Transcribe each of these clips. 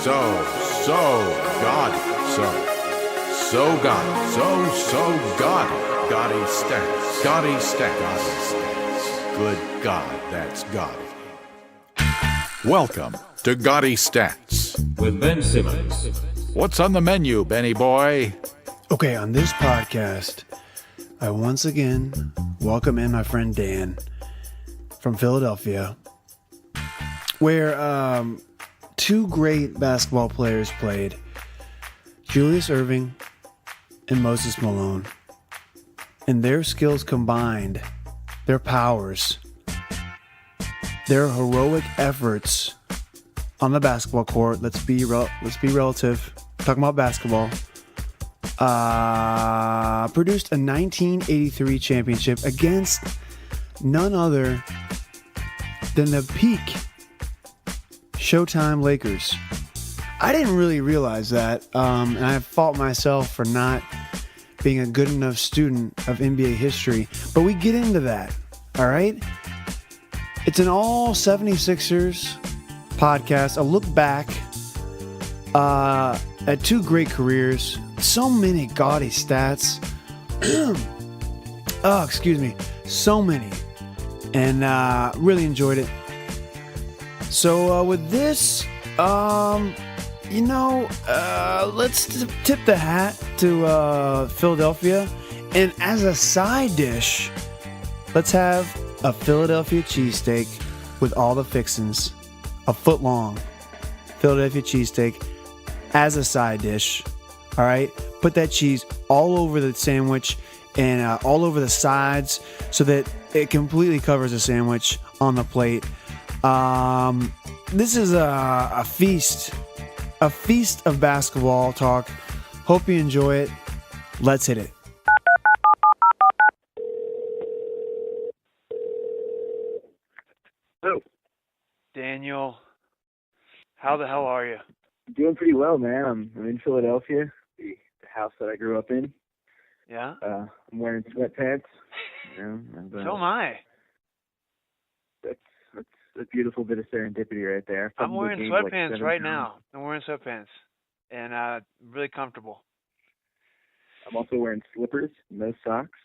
Gaudy. So Gaudy. Gaudy Stats. Gaudy Stats. Good God, that's Gaudy. Welcome to Gaudy Stats. With Ben Simmons. What's on the menu, Benny boy? Okay, on this podcast, I once again welcome in my friend Dan from Philadelphia, where two great basketball players played, Julius Erving and Moses Malone. And their skills combined, their powers, their heroic efforts on the basketball court, let's be relative, talking about basketball, produced a 1983 championship against none other than the peak Showtime Lakers. I didn't really realize that, and I fault myself for not being a good enough student of NBA history, but we get into that, all right? It's an all 76ers podcast, a look back at two great careers, so many gaudy stats, so many, and really enjoyed it. So with this, let's tip the hat to Philadelphia, and as a side dish, let's have a Philadelphia cheesesteak with all the fixings, a foot long Philadelphia cheesesteak as a side dish. All right, put that cheese all over the sandwich and all over the sides so that it completely covers the sandwich on the plate. This is a feast of basketball talk. Hope you enjoy it. Let's hit it. Hello. Daniel, how the hell are you? Doing pretty well, man. I'm in Philadelphia, the house that I grew up in. Yeah? I'm wearing sweatpants. So am I. That's a beautiful bit of serendipity right there. I'm wearing sweatpants right now. I'm wearing sweatpants, and really comfortable. I'm also wearing slippers, no socks.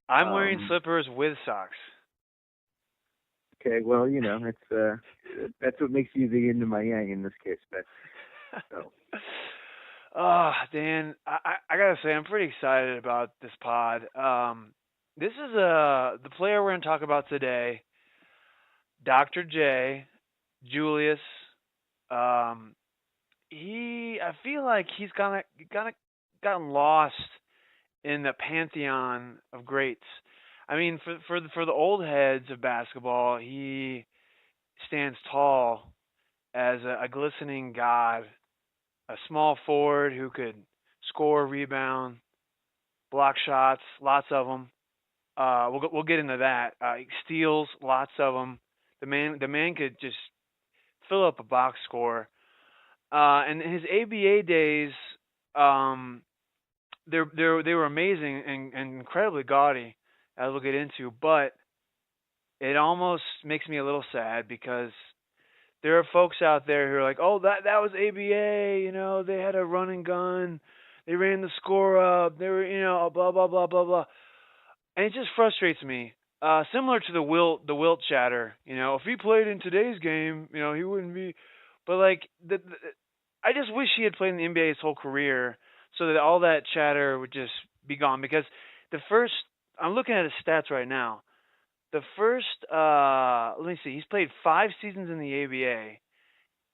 I'm wearing slippers with socks. Okay, well, it's that's what makes you the yin to my yang in this case, but so. Oh, Dan, I gotta say, I'm pretty excited about this pod. This is the player we're gonna talk about today, Dr. J, Julius. I feel like he's gotten lost in the pantheon of greats. I mean, for the old heads of basketball, he stands tall as a glistening god, a small forward who could score, rebound, block shots, lots of them. We'll get into that. Steals, lots of them. The man could just fill up a box score. And his ABA days, they were amazing and incredibly gaudy, as we'll get into. But it almost makes me a little sad because there are folks out there who are like, "Oh, that was ABA. They had a run and gun, they ran the score up, they were blah blah blah blah blah," and it just frustrates me. Similar to the Wilt chatter. If he played in today's game, he wouldn't be. But I just wish he had played in the NBA his whole career, so that all that chatter would just be gone. Because I'm looking at his stats right now. The first, let me see, he's played 5 seasons in the ABA,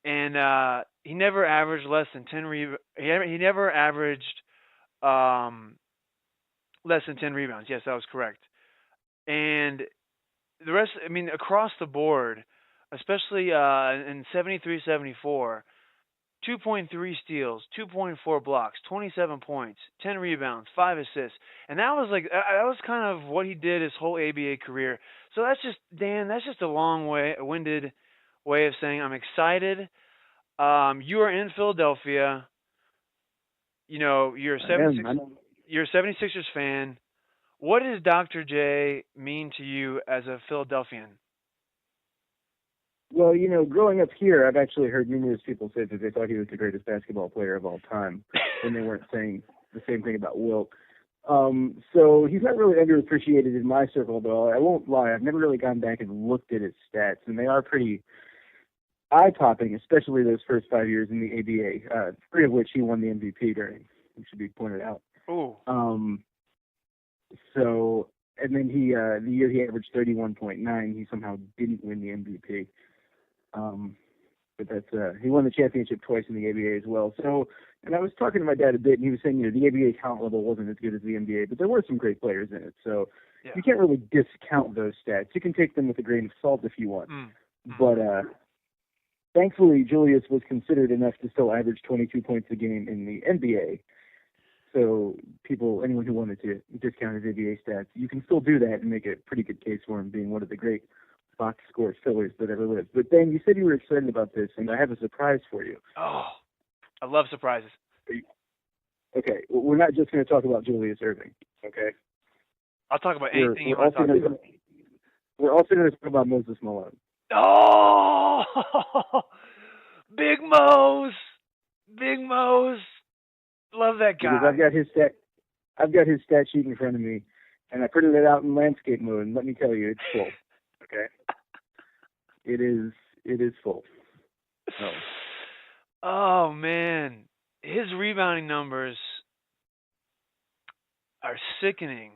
and he never averaged less than 10 he never averaged less than 10 rebounds. Yes, that was correct. And the rest, across the board, especially in 73-74, 2.3 steals, 2.4 blocks, 27 points, 10 rebounds, 5 assists. And that was kind of what he did his whole ABA career. So that's just a long-winded way of saying I'm excited. You are in Philadelphia. You're a 76ers fan. What does Dr. J mean to you as a Philadelphian? Well, you know, growing up here, I've actually heard numerous people say that they thought he was the greatest basketball player of all time, and they weren't saying the same thing about Wilt. So he's not really underappreciated in my circle, though. I won't lie. I've never really gone back and looked at his stats, and they are pretty eye-popping, especially those first 5 years in the ABA, 3 of which he won the MVP during, which should be pointed out. Ooh. So, and then the year he averaged 31.9, he somehow didn't win the MVP. But that's, he won the championship twice in the ABA as well. So, and I was talking to my dad a bit, and he was saying, you know, the ABA talent level wasn't as good as the NBA, but there were some great players in it. So you can't really discount those stats. You can take them with a grain of salt if you want. But thankfully, Julius was considered enough to still average 22 points a game in the NBA. So anyone who wanted to discount his ABA stats, you can still do that and make a pretty good case for him being one of the great box score fillers that ever lived. But Ben, you said you were excited about this, and I have a surprise for you. Oh, I love surprises. Okay, well, we're not just going to talk about Julius Erving, okay? I'll talk about anything you want to talk about. We're also going to talk about Moses Malone. Oh, Big Mose. Big Mose. Love that guy. Because I've got his stat sheet in front of me, and I printed it out in landscape mode, and let me tell you, it's full. Okay? It is full. Oh man. His rebounding numbers are sickening.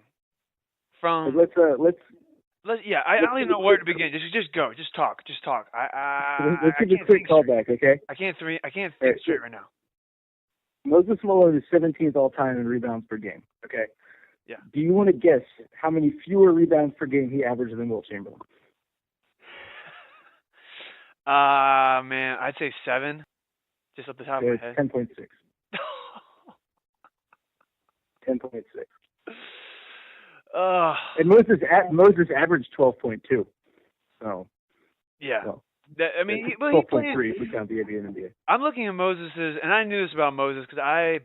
I don't even know where to begin. Just go. Just talk. Let's give a quick callback, okay? I can't think straight right now. Moses Malone is 17th all time in rebounds per game. Okay. Yeah. Do you want to guess how many fewer rebounds per game he averaged than Wilt Chamberlain? Man, I'd say 7, just off the top of my head. 10.6. 10.6. And Moses averaged 12.2. So. Yeah. Well, I mean, he 12.3 if we count the ABA and NBA. I'm looking at Moses's, and I knew this about Moses because I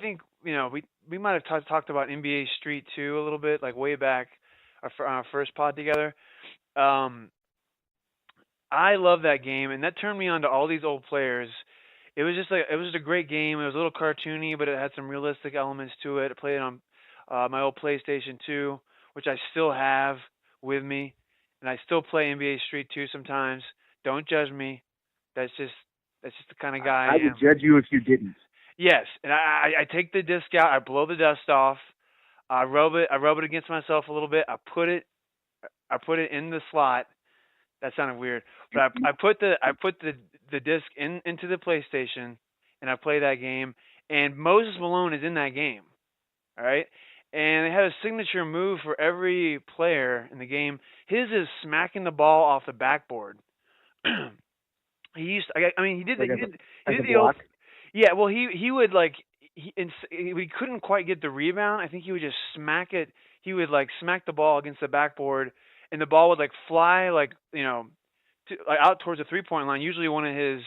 think, you know, we might have talked about NBA Street too a little bit, like way back on our first pod together. I love that game, and that turned me on to all these old players. It was just a great game. It was a little cartoony, but it had some realistic elements to it. I played it on my old PlayStation 2, which I still have with me. And I still play NBA Street 2 sometimes. Don't judge me. That's just the kind of guy I am. I would judge you if you didn't. Yes, and I take the disc out. I blow the dust off. I rub it against myself a little bit. I put it in the slot. That sounded weird, but I put the disc into the PlayStation, and I play that game. And Moses Malone is in that game. All right. And they had a signature move for every player in the game. His is smacking the ball off the backboard. He did the old. Yeah, well, he would we couldn't quite get the rebound. I think he would just smack it. He would smack the ball against the backboard, and the ball would fly out towards the 3-point line. Usually, one of his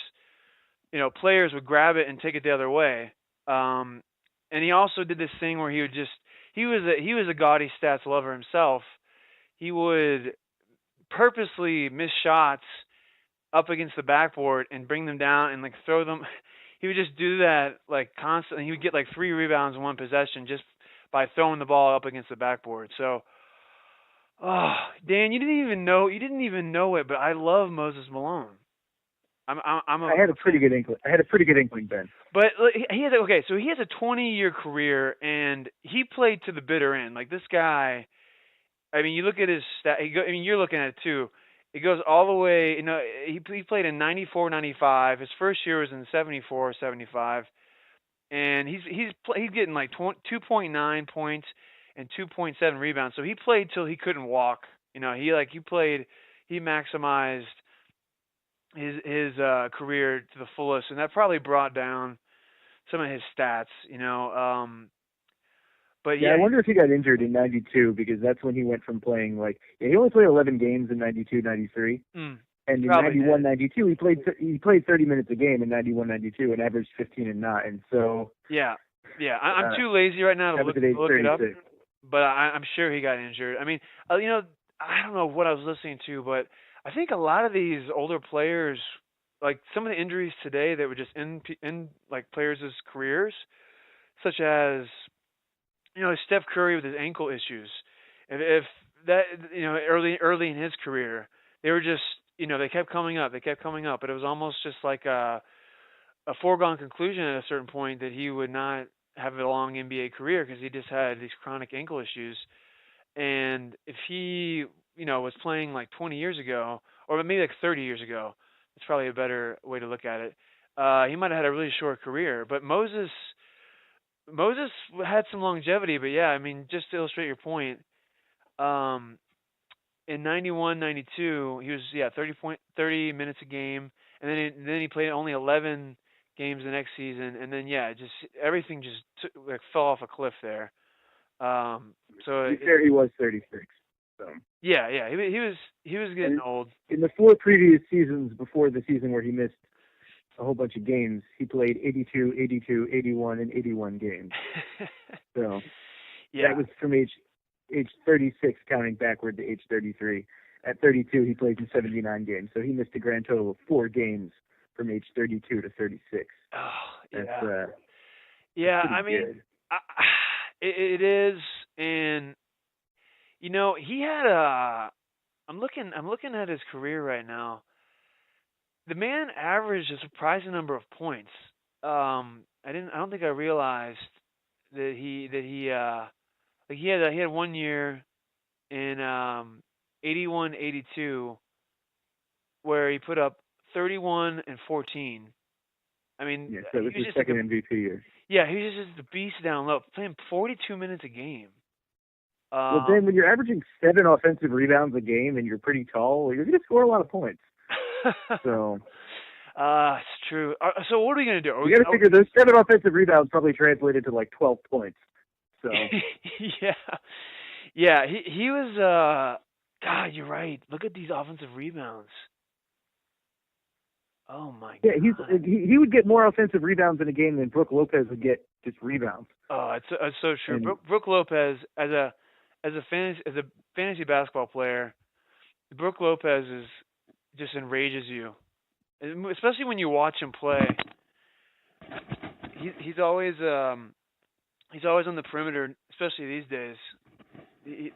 players would grab it and take it the other way. And he also did this thing where he was a Gaudy stats lover himself. He would purposely miss shots up against the backboard and bring them down and throw them. He would just do that constantly. He would get 3 rebounds in one possession just by throwing the ball up against the backboard. So, Dan, you didn't even know it, but I love Moses Malone. I had a pretty good inkling, Ben. But he has a 20-year career, and he played to the bitter end. This guy, I mean, you look at his stat. You're looking at it too. It goes all the way. He played in 94, 95. His first year was in 74, 75, and he's getting 2.9 points and 2.7 rebounds. So he played till he couldn't walk. He maximized his career to the fullest, and that probably brought down some of his stats, But I wonder if he got injured in 92, because that's when he went from playing he only played 11 games in 92, 93. And in 91, 92, he played 30 minutes a game in 91, 92 and averaged 15 and 9. So I'm too lazy right now to look it up, but I'm sure he got injured. I mean, I don't know what I was listening to, but I think a lot of these older players, like some of the injuries today that would just end like players' careers, such as Steph Curry with his ankle issues. If that early in his career, they were just they kept coming up, but it was almost just like a foregone conclusion at a certain point that he would not have a long NBA career because he just had these chronic ankle issues. And if he, was playing like 20 years ago, or maybe like 30 years ago, it's probably a better way to look at it. He might have had a really short career. But Moses had some longevity. But yeah, I mean, just to illustrate your point, um, in 91, 92, he was 30 minutes a game, and then he played only 11 games the next season, and then just everything just like fell off a cliff there. So To be fair, he was 36. So he was getting old. In the 4 previous seasons before the season where he missed a whole bunch of games, he played 82, 82, 81, and 81 games. So that was from age 36, counting backward to age 33. At 32, he played in 79 games, so he missed a grand total of 4 games from age 32 to 36. Oh, yeah. That's I mean, it is, and he had a. I'm looking at his career right now. The man averaged a surprising number of points. I don't think I realized that he had 1 year in 81, 82 where he put up 31 and 14. I mean, so it was his second MVP year. Yeah, he was just a beast down low, playing 42 minutes a game. Well, then when you're averaging 7 offensive rebounds a game and you're pretty tall, you're going to score a lot of points. So, it's true. So what are we going to do? You got to figure those 7 offensive rebounds probably translated to like 12 points. So yeah. He was. God, you're right. Look at these offensive rebounds. Oh my God. Yeah, he would get more offensive rebounds in a game than Brook Lopez would get just rebounds. Oh, it's so true. Brook Lopez as a fantasy basketball player, Brook Lopez just enrages you, especially when you watch him play. He's always on the perimeter, especially these days.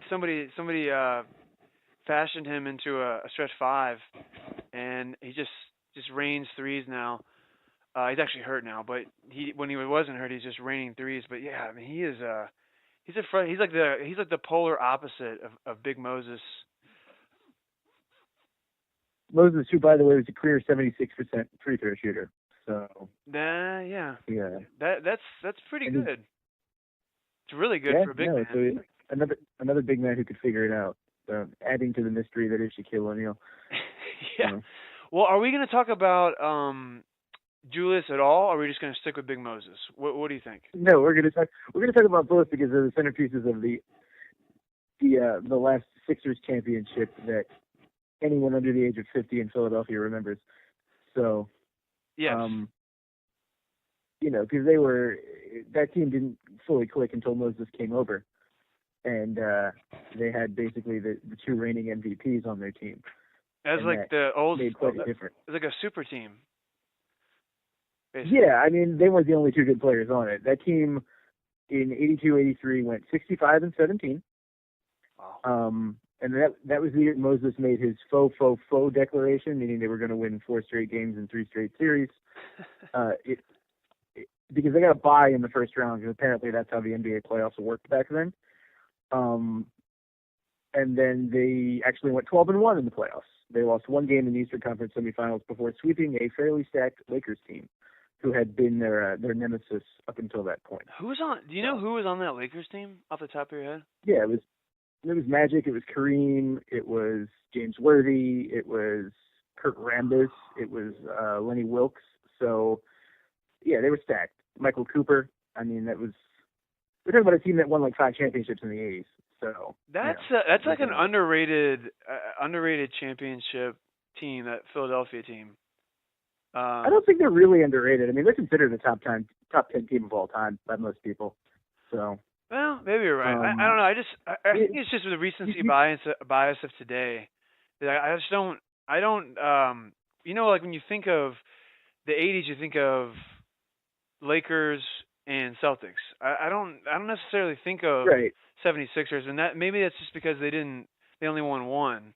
Somebody fashioned him into a stretch 5, and he just rains threes now. He's actually hurt now, but when he wasn't hurt, he's just raining threes. But yeah, I mean, he's like the polar opposite of Big Moses. Moses, who by the way was a career 76% free throw shooter. So yeah. That's pretty and good. It's really good for a big man. So another big man who could figure it out. Adding to the mystery that is Shaquille O'Neal. Yeah. Well, are we going to talk about Julius at all, or are we just going to stick with Big Moses? What do you think? No, we're going to talk about both because they're the centerpieces of the last Sixers championship that anyone under the age of 50 in Philadelphia remembers. So, yes. Because that team didn't fully click until Moses came over, and they had basically the 2 reigning MVPs on their team. As like the old, made quite a difference. It's like a super team. Basically. Yeah, I mean, they weren't the only 2 good players on it. That team in 82-83 went 65-17. Wow. And that was the year Moses made his faux declaration, meaning they were going to win 4 straight games and 3 straight series. Because they got a bye in the first round, because apparently that's how the NBA playoffs worked back then. And then they actually went 12-1 in the playoffs. They lost 1 game in the Eastern Conference semifinals before sweeping a fairly stacked Lakers team, who had been their nemesis up until that point. Do you know who was on that Lakers team off the top of your head? Yeah, it was Magic, it was Kareem, it was James Worthy, it was Kurt Rambis, it was Lenny Wilkes. So yeah, they were stacked. Michael Cooper. I mean, we're talking about a team that won like 5 championships in the 80s. So that's like an underrated championship team, that Philadelphia team. I don't think they're really underrated. I mean, they're considered a top 10 team of all time by most people. So. Well, maybe you're right. I don't know. I think it's just with the recency bias of today. I just don't. I don't. Like when you think of the '80s, you think of Lakers and Celtics. I don't necessarily think of Right. 76ers, and that maybe that's just because they only won one.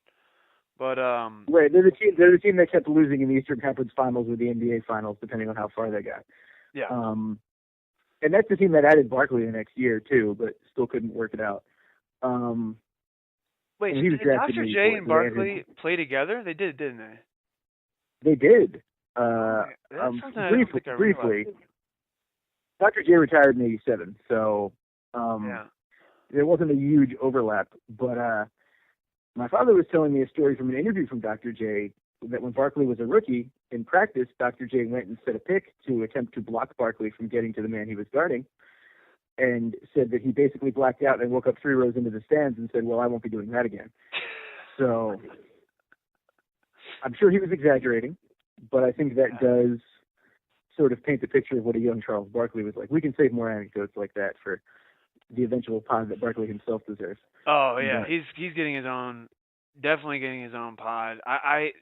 But Right. They're the team that kept losing in the Eastern Conference Finals or the NBA Finals, depending on how far they got. yeah. And that's the team that added Barkley the next year too, but still couldn't work it out. Wait, and so he was did drafted Dr. in J 84, and so they Barkley play together? They did, didn't they? They did. That's something I don't think I realized. Briefly. Dr. J retired in '87, so Yeah. there wasn't a huge overlap. But my father was telling me a story from an interview from Dr. J that when Barkley was a rookie in practice, Dr. J went and set a pick to attempt to block Barkley from getting to the man he was guarding, and said that he basically blacked out and woke up 3 rows into the stands and said, "Well, I won't be doing that again." So I'm sure he was exaggerating, but I think that does sort of paint the picture of what a young Charles Barkley was like. We can save more anecdotes like that for the eventual pod that Barkley himself deserves. Oh yeah, But he's getting his own, definitely getting his own pod. I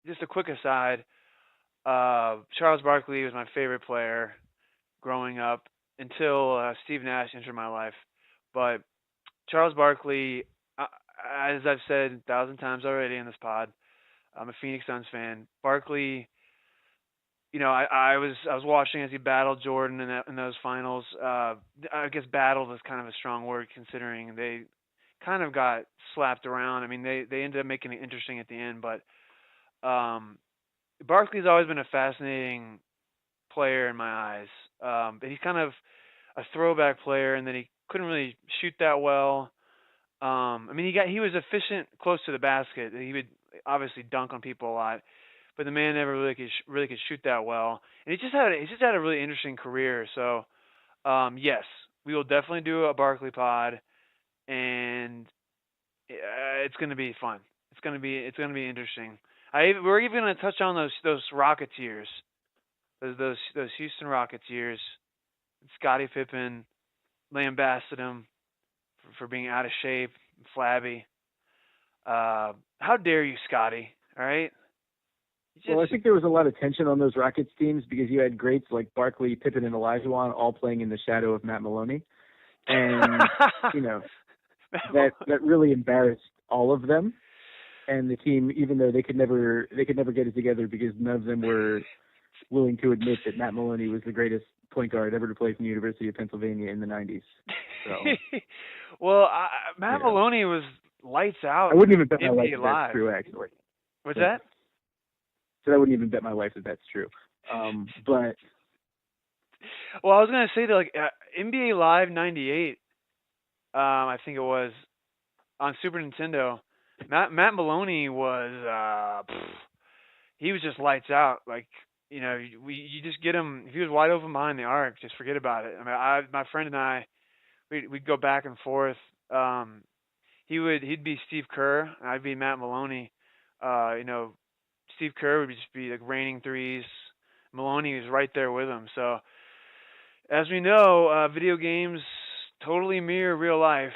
just a quick aside. Charles Barkley was my favorite player growing up until Steve Nash entered my life. But Charles Barkley, as I've said 1,000 times already in this pod, I'm a Phoenix Suns fan. Barkley, I was watching as he battled Jordan in those finals. I guess battled is kind of a strong word considering they kind of got slapped around. I mean, they ended up making it interesting at the end, but Barkley's always been a fascinating player in my eyes. But he's kind of a throwback player, and then he couldn't really shoot that well. I mean, he was efficient close to the basket. He would obviously dunk on people a lot, but the man never really could shoot that well. And he just had a really interesting career. So yes, we will definitely do a Barkley pod, and it's going to be fun. It's going to be interesting. We're even going to touch on those Rocketeers, those Houston Rocketeers. Scottie Pippen lambasted him for being out of shape, flabby. How dare you, Scotty? All right. Well, I think there was a lot of tension on those Rockets teams because you had greats like Barkley, Pippen, and Olajuwon all playing in the shadow of Matt Maloney, and that really embarrassed all of them. And the team, even though they could never get it together because none of them were willing to admit that Matt Maloney was the greatest point guard ever to play from the University of Pennsylvania in the '90s. So, well, Matt Maloney was lights out. I wouldn't even bet my NBA life that Live. that's true, actually. What's that? So I wouldn't even bet my life that that's true. But well, I was gonna say that like NBA Live '98, I think it was on Super Nintendo. Matt Maloney was he was just lights out. Like you just get him if he was wide open behind the arc, just forget about it. I mean, my friend and I, we'd go back and forth. He'd be Steve Kerr, and I'd be Matt Maloney. Steve Kerr would just be like raining threes. Maloney was right there with him. So, as we know, video games totally mirror real life.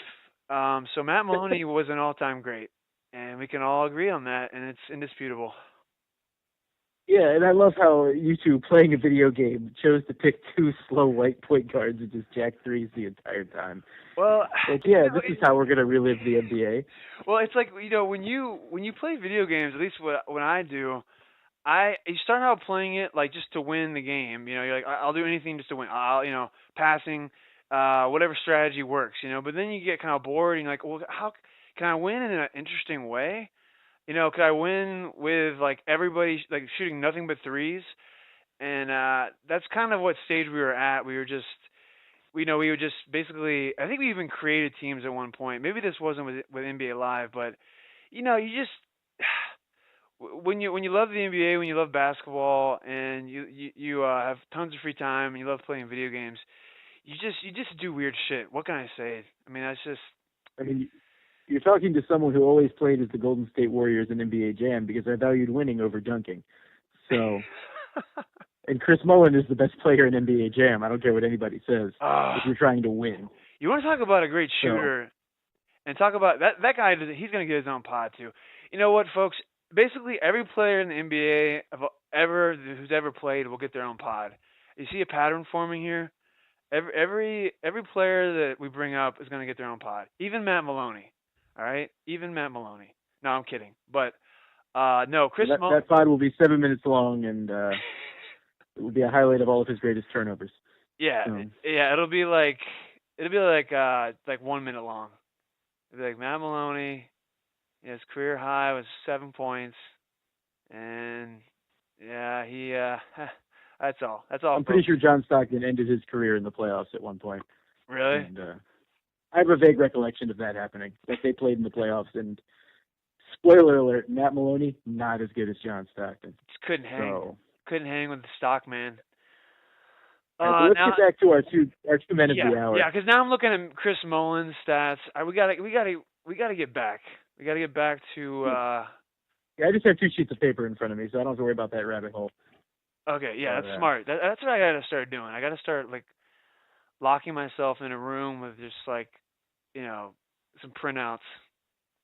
So Matt Maloney was an all-time great, and we can all agree on that, and it's indisputable. Yeah, and I love how you two, playing a video game, chose to pick 2 slow white point guards and just jack threes the entire time. Well, this is how we're gonna relive the NBA. Well, it's like when you play video games, at least when I do, you start out playing it like just to win the game. You're like, I'll do anything just to win. I'll passing, whatever strategy works. But then you get kind of bored and you're like, well, how can I win in an interesting way? Could I win with like everybody like shooting nothing but threes? And that's kind of what stage we were at. We were just, we would just basically. I think we even created teams at one point. Maybe this wasn't with NBA Live, but you just when you love the NBA, when you love basketball, and you have tons of free time and you love playing video games, you just do weird shit. What can I say? I mean, that's just. I mean, you're talking to someone who always played as the Golden State Warriors in NBA Jam because I valued winning over dunking. So, and Chris Mullin is the best player in NBA Jam. I don't care what anybody says if you're trying to win. You want to talk about a great shooter and talk about that guy, he's going to get his own pod too. You know what, folks? basically every player in the NBA who's ever played will get their own pod. You see a pattern forming here? Every player that we bring up is going to get their own pod. Even Matt Maloney. All right? Even Matt Maloney. No, I'm kidding. But no, Chris Malone. That pod will be 7 minutes long, and it will be a highlight of all of his greatest turnovers. Yeah, yeah, it'll be like 1 minute long. It'll be like Matt Maloney. His career high was 7 points, and yeah, he that's all. I'm pretty sure John Stockton ended his career in the playoffs at one point. Really? And I have a vague recollection of that happening. That they played in the playoffs, and spoiler alert: Matt Maloney not as good as John Stockton. Just couldn't hang. So, couldn't hang with the stock man. let's get back to our two men of the hour. Yeah, because now I'm looking at Chris Mullins' stats. We gotta get back. We gotta get back to. Yeah, I just have 2 sheets of paper in front of me, so I don't have to worry about that rabbit hole. Okay, yeah, that's smart. That's what I gotta start doing. I gotta start like locking myself in a room with just like, some printouts.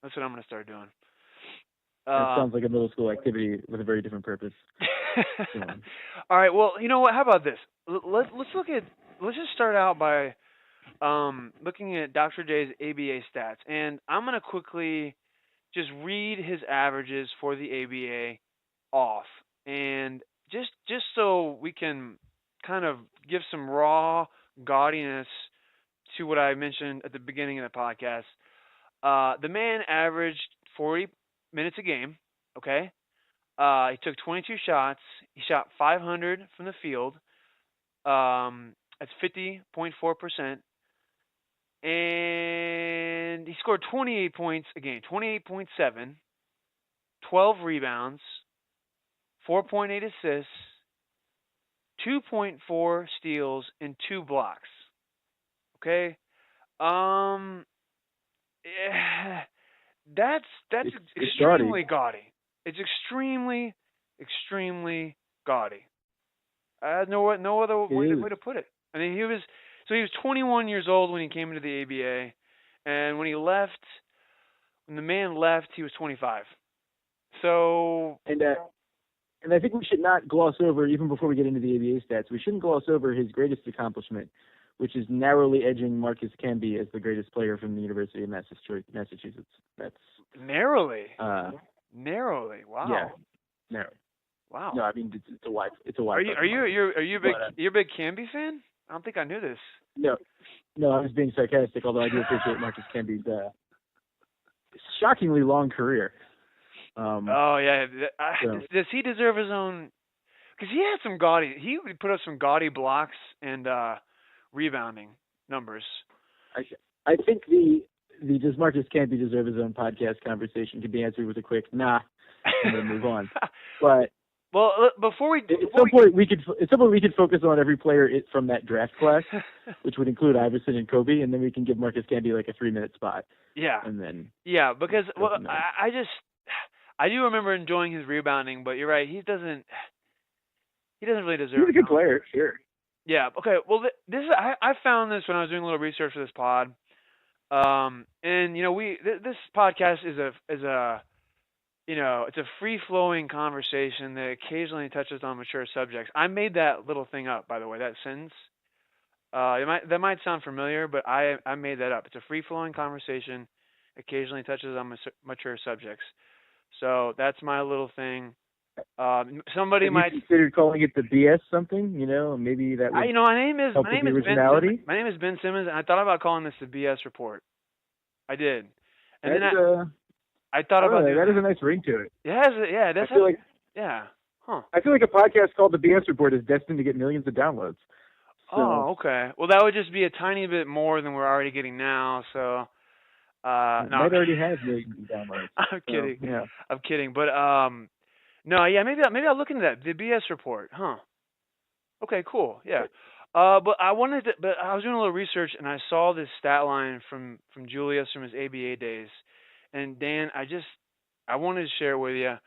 That's what I'm gonna start doing. That sounds like a middle school activity with a very different purpose. All right. Well, you know what? How about this? Let's just start out by looking at Dr. J's ABA stats, and I'm gonna quickly just read his averages for the ABA off, and just so we can kind of give some raw gaudiness to what I mentioned at the beginning of the podcast. The man averaged 40 minutes a game. Okay. He took 22 shots. He shot 500 from the field. That's 50.4%. And he scored 28 points a game, 28.7, 12 rebounds, 4.8 assists, 2.4 steals, and 2 blocks. Okay? That's extremely gaudy. It's extremely, extremely gaudy. No other way to put it. I mean, he was 21 years old when he came into the ABA, and when the man left, he was 25. So and I think we should not gloss over, even before we get into the ABA stats, we shouldn't gloss over his greatest accomplishment, which is narrowly edging Marcus Camby as the greatest player from the University of Massachusetts. That's narrowly. Narrowly. Wow. Yeah. Narrow. Wow. No, I mean it's a wide. Are you a big Camby fan? I don't think I knew this. No, I was being sarcastic. Although I do appreciate Marcus Camby's shockingly long career. Oh yeah. Does he deserve his own? Because he had some gaudy. He would put up some gaudy blocks and rebounding numbers. I think the does Marcus Camby deserve his own podcast conversation could be answered with a quick nah, and then move on. But well, before we at some point we could focus on every player from that draft class, which would include Iverson and Kobe, and then we can give Marcus Camby like a 3-minute spot. Yeah. And then because I do remember enjoying his rebounding, but you're right, he doesn't really deserve. He's a good player, sure. Yeah. Okay. Well, I found this when I was doing a little research for this pod. And this podcast is a it's a free-flowing conversation that occasionally touches on mature subjects. I made that little thing up, by the way, that sentence. That might sound familiar, but I made that up. It's a free-flowing conversation, occasionally touches on mature subjects. So that's my little thing. Somebody might consider calling it the BS something, maybe that would my name is originality. My name is Ben Simmons, and I thought about calling this the BS report. I did, and that's, then I thought about that has a nice ring to it. That's I feel like a podcast called the BS report is destined to get millions of downloads. So. Oh, okay. Well, that would just be a tiny bit more than we're already getting now. So, it might already have millions of downloads. I'm kidding. Yeah. I'm kidding, but no, yeah, maybe I'll look into that. The BS report, huh? Okay, cool. Yeah. But I was doing a little research and I saw this stat line from Julius from his ABA days, and Dan, I wanted to share it with you.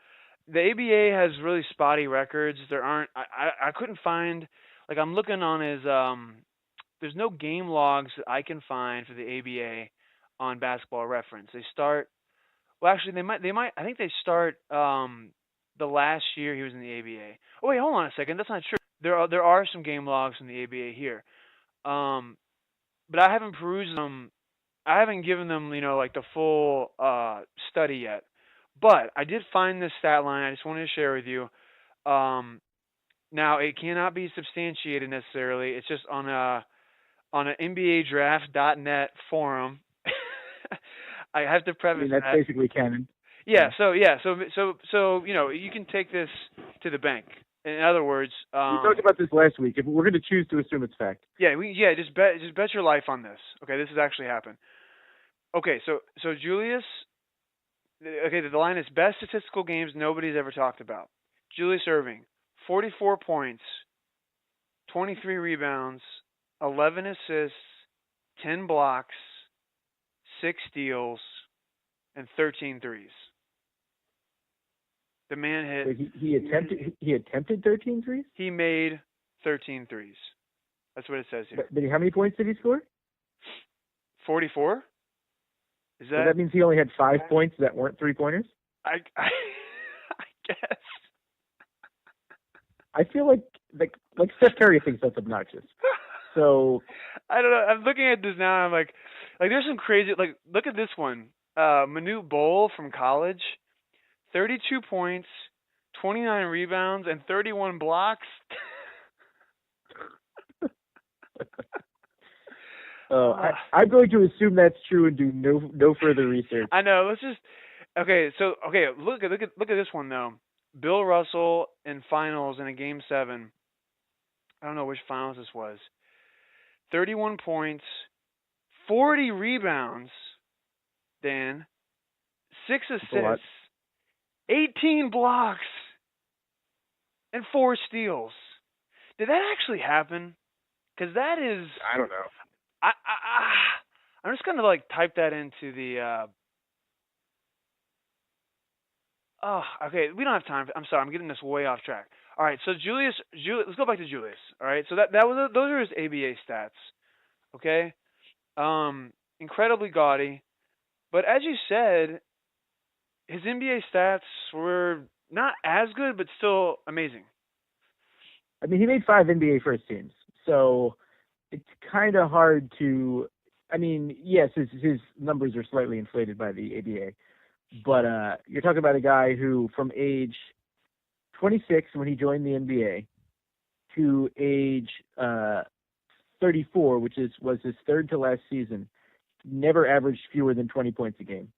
The ABA has really spotty records. I couldn't find, like, I'm looking on his there's no game logs that I can find for the ABA on Basketball Reference. They start Well, actually, they might. I think they start the last year he was in the ABA. Oh wait, hold on a second. That's not true. There are some game logs from the ABA here, um, but I haven't perused them. I haven't given them, like the full study yet. But I did find this stat line. I just wanted to share with you. Um, Now it cannot be substantiated necessarily. It's just on an NBADraft.net forum. I have to I preface mean, that's that. basically canon. Yeah. So you can take this to the bank. In other words, We talked about this last week. If we're going to choose to assume it's fact. yeah, just bet your life on this. Okay, this has actually happened. Okay, so Julius. Okay, the line is best statistical games nobody's ever talked about. Julius Erving, 44 points, 23 rebounds, 11 assists, 10 blocks, 6 steals, and 13 threes. The man hit. So he attempted 13 threes? He made 13 threes. That's what it says here. But how many points did he score? 44? Is So that means he only had 5 points that weren't 3-pointers? I guess. I feel like Steph Curry thinks that's obnoxious. So I don't know. I'm looking at this now. I'm like there's some crazy. Like, look at this one. Manute Bol from college, 32 points, 29 rebounds, and 31 blocks. I'm going to assume that's true and do no further research. I know. Let's just look at this one though. Bill Russell in finals in a game 7. I don't know which finals this was. 31 points, 40 rebounds, Dan, 6 assists, 18 blocks, and 4 steals. Did that actually happen? Because that is. I don't know. I'm just gonna type that into the. Oh, okay. We don't have time. I'm sorry. I'm getting this way off track. All right. So Julius. Let's go back to Julius. All right. So those are his ABA stats. Okay. Incredibly gaudy, but as you said, his NBA stats were not as good, but still amazing. I mean, he made 5 NBA first teams, so it's kind of hard to. I mean, yes, his numbers are slightly inflated by the ABA, but you're talking about a guy who, from age 26 when he joined the NBA to age 34, which was his third to last season, never averaged fewer than 20 points a game,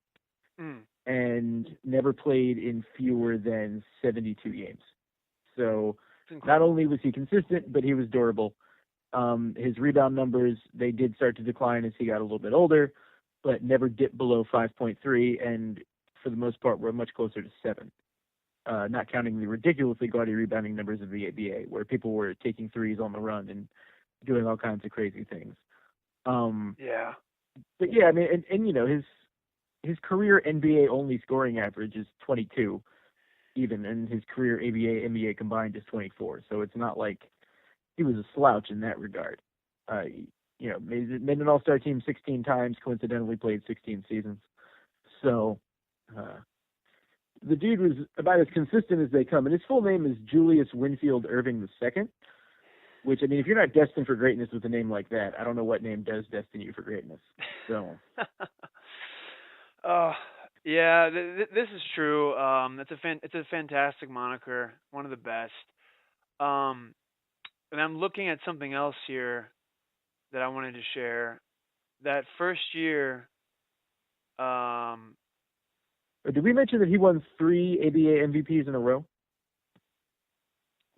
and never played in fewer than 72 games. So not only was he consistent, but he was durable. His rebound numbers, they did start to decline as he got a little bit older, but never dipped below 5.3, and for the most part were much closer to 7. Not counting the ridiculously gaudy rebounding numbers of the ABA, where people were taking threes on the run and doing all kinds of crazy things. Yeah. But yeah, I mean, and you know, his career NBA only scoring average is 22, even, and his career ABA NBA combined is 24. So it's not like he was a slouch in that regard. You know, made an All-Star team 16 times, coincidentally played 16 seasons. So the dude was about as consistent as they come. And his full name is Julius Winfield Erving II, which, I mean, if you're not destined for greatness with a name like that, I don't know what name does destine you for greatness. So. Yeah, this is true. It's a fantastic moniker, one of the best. And I'm looking at something else here that I wanted to share. That first year, did we mention that he won 3 ABA MVPs in a row?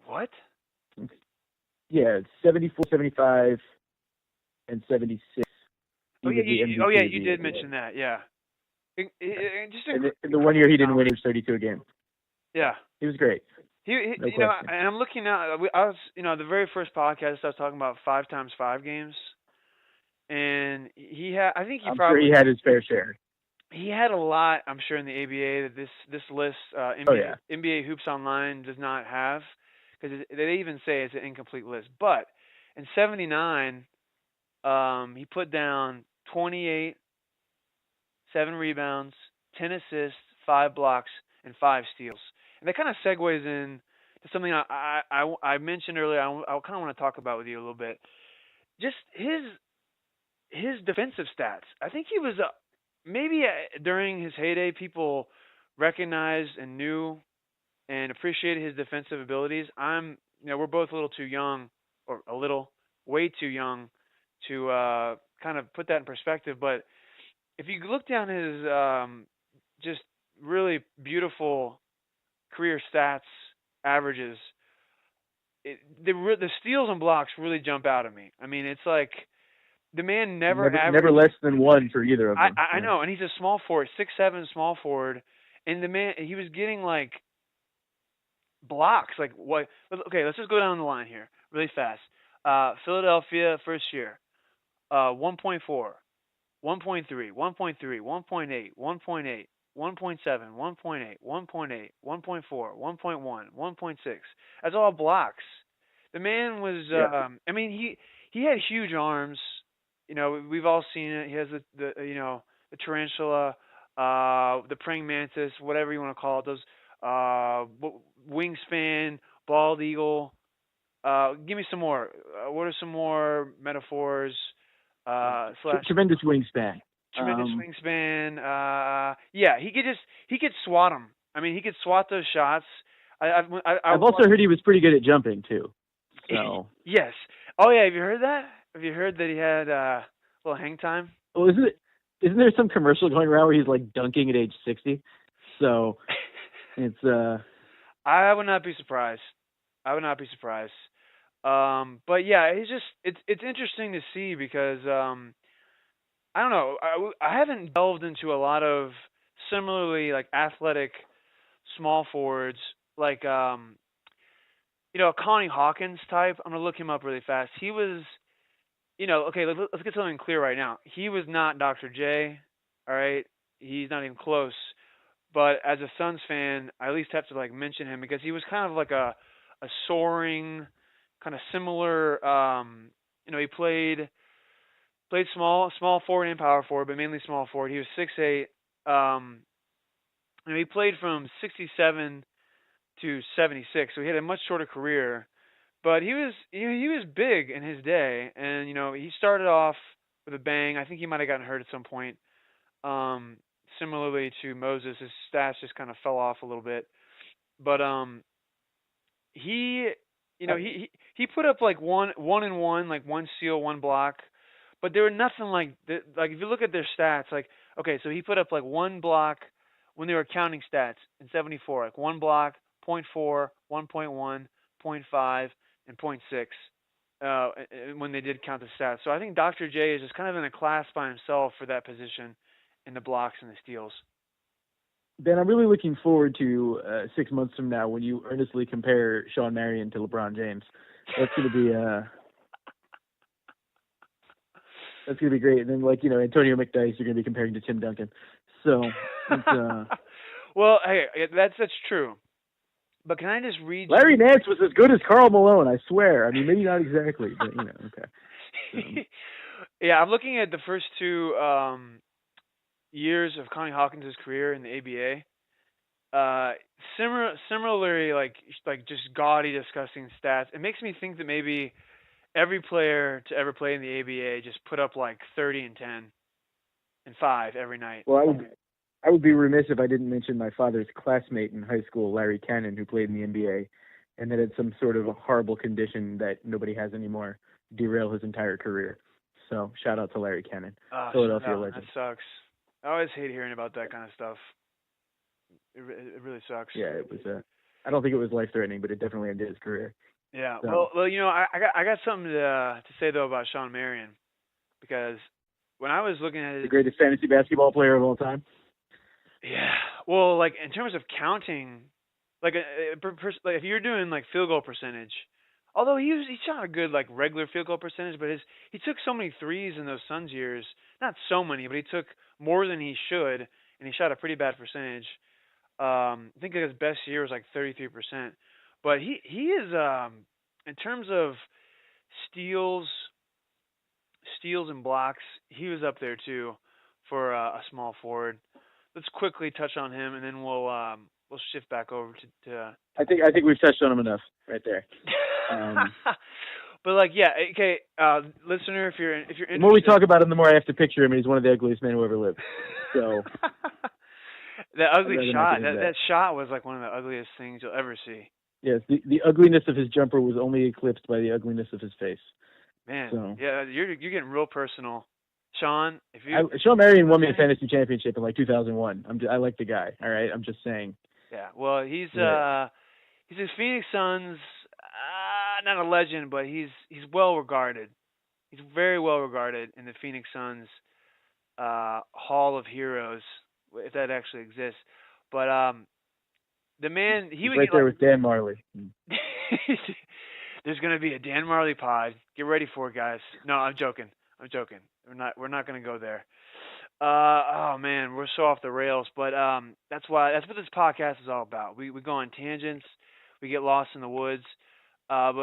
What? Yeah, 74, 75, and 76. You did mention that, yeah. And the one year he didn't win, he was 32 a game. Yeah. He was great. You know, and I'm looking now. I was, the very first podcast I was talking about 5x5 games, and he had. I think I'm sure he had his fair share. He had a lot. I'm sure in the ABA that this list, NBA Hoops Online does not have, because they even say it's an incomplete list. But in '79, he put down 28, 7 rebounds, 10 assists, 5 blocks, and 5 steals. And that kind of segues in to something I mentioned earlier. I kind of want to talk about with you a little bit. Just his defensive stats. I think he was maybe during his heyday, people recognized and knew and appreciated his defensive abilities. We're both a little too young, or a little, way too young, to kind of put that in perspective. But if you look down his just really beautiful career stats averages, the steals and blocks really jump out at me. I mean, it's like the man never less than one for either of them. I know, and he's a small forward, 6'7" small forward, and the man, he was getting like blocks. Like what? Okay, let's just go down the line here really fast. Philadelphia first year, 1.4, 1.3, 1.3, 1.8, 1.8, 1.7, 1.8, 1.8, 1.4, 1.1, 1.6. That's all blocks. The man was. I mean, he had huge arms. You know, we've all seen it. He has the tarantula, the praying mantis, whatever you want to call it. Those wingspan, bald eagle. Give me some more. What are some more metaphors? Tremendous wingspan. Tremendous wingspan. Yeah, he could swat them. I mean, he could swat those shots. I've also heard he was pretty good at jumping too. So yes. Oh yeah, have you heard that? Have you heard that he had a little hang time? Well, isn't there some commercial going around where he's like dunking at age 60? So it's I would not be surprised. But yeah, it's interesting to see because I don't know. I haven't delved into a lot of similarly like athletic small forwards like Connie Hawkins type. I'm gonna look him up really fast. He was, okay. Let's get something clear right now. He was not Dr. J. All right, he's not even close. But as a Suns fan, I at least have to like mention him because he was kind of like a soaring, kind of similar. He played small forward and power forward, but mainly small forward. He was 6'8". He played from 67 to 76, so he had a much shorter career. But he was big in his day, and he started off with a bang. I think he might have gotten hurt at some point. Similarly to Moses, his stats just kind of fell off a little bit. But he put up like one and one, like one steal, one block. But there were nothing like if you look at their stats, like okay, so he put up like one block when they were counting stats in 74, like one block, 0.4, 1.1, 0.5, and 0.6 when they did count the stats. So I think Dr. J is just kind of in a class by himself for that position in the blocks and the steals. Ben, I'm really looking forward to 6 months from now when you earnestly compare Sean Marion to LeBron James. That's going to be that's going to be great. And then, Antonio McDyess, you're going to be comparing to Tim Duncan. So, it's, well, hey, that's true. But can I just read? Larry Nance was as good as Karl Malone, I swear. I mean, maybe not exactly, but okay. So. Yeah, I'm looking at the first 2 years of Connie Hawkins' career in the ABA. Similarly, like just gaudy, disgusting stats. It makes me think that maybe every player to ever play in the ABA just put up like 30 and 10 and 5 every night. Well, I would be remiss if I didn't mention my father's classmate in high school, Larry Cannon, who played in the NBA, and that had some sort of a horrible condition that nobody has anymore derail his entire career. So shout out to Larry Cannon, Philadelphia legend. That sucks. I always hate hearing about that kind of stuff. It really sucks. Yeah, it was. I don't think it was life-threatening, but it definitely ended his career. Yeah. So. Well, I got something to say though about Sean Marion, because when I was looking at the greatest fantasy basketball player of all time. Yeah. Well, like in terms of counting, like if you're doing like field goal percentage, although he shot a good like regular field goal percentage, but he took so many threes in those Suns years. Not so many, but he took more than he should, and he shot a pretty bad percentage. I think his best year was like 33%. But he is in terms of steals and blocks, he was up there too for a small forward. let's quickly touch on him, and then we'll shift back over to I think we've touched on him enough right there. But like, yeah, okay, listener, if you're interested, The more we talk about him, the more I have to picture him, and he's one of the ugliest men who ever lived. So that ugly shot, that shot was like one of the ugliest things you'll ever see. Yes, the ugliness of his jumper was only eclipsed by the ugliness of his face. Man, so. Yeah, you're getting real personal, Sean. Sean Marion won me a fantasy championship in like 2001. I like the guy. All right, I'm just saying. Yeah, well, he's a Phoenix Suns. Not a legend, but he's well regarded. He's very well regarded in the Phoenix Suns Hall of Heroes, if that actually exists. But the man, he was right there with Dan Marley. There's gonna be a Dan Marley pod. Get ready for it, guys. No, I'm joking. We're not gonna go there. Oh man, we're so off the rails. But that's what this podcast is all about. We go on tangents. We get lost in the woods. But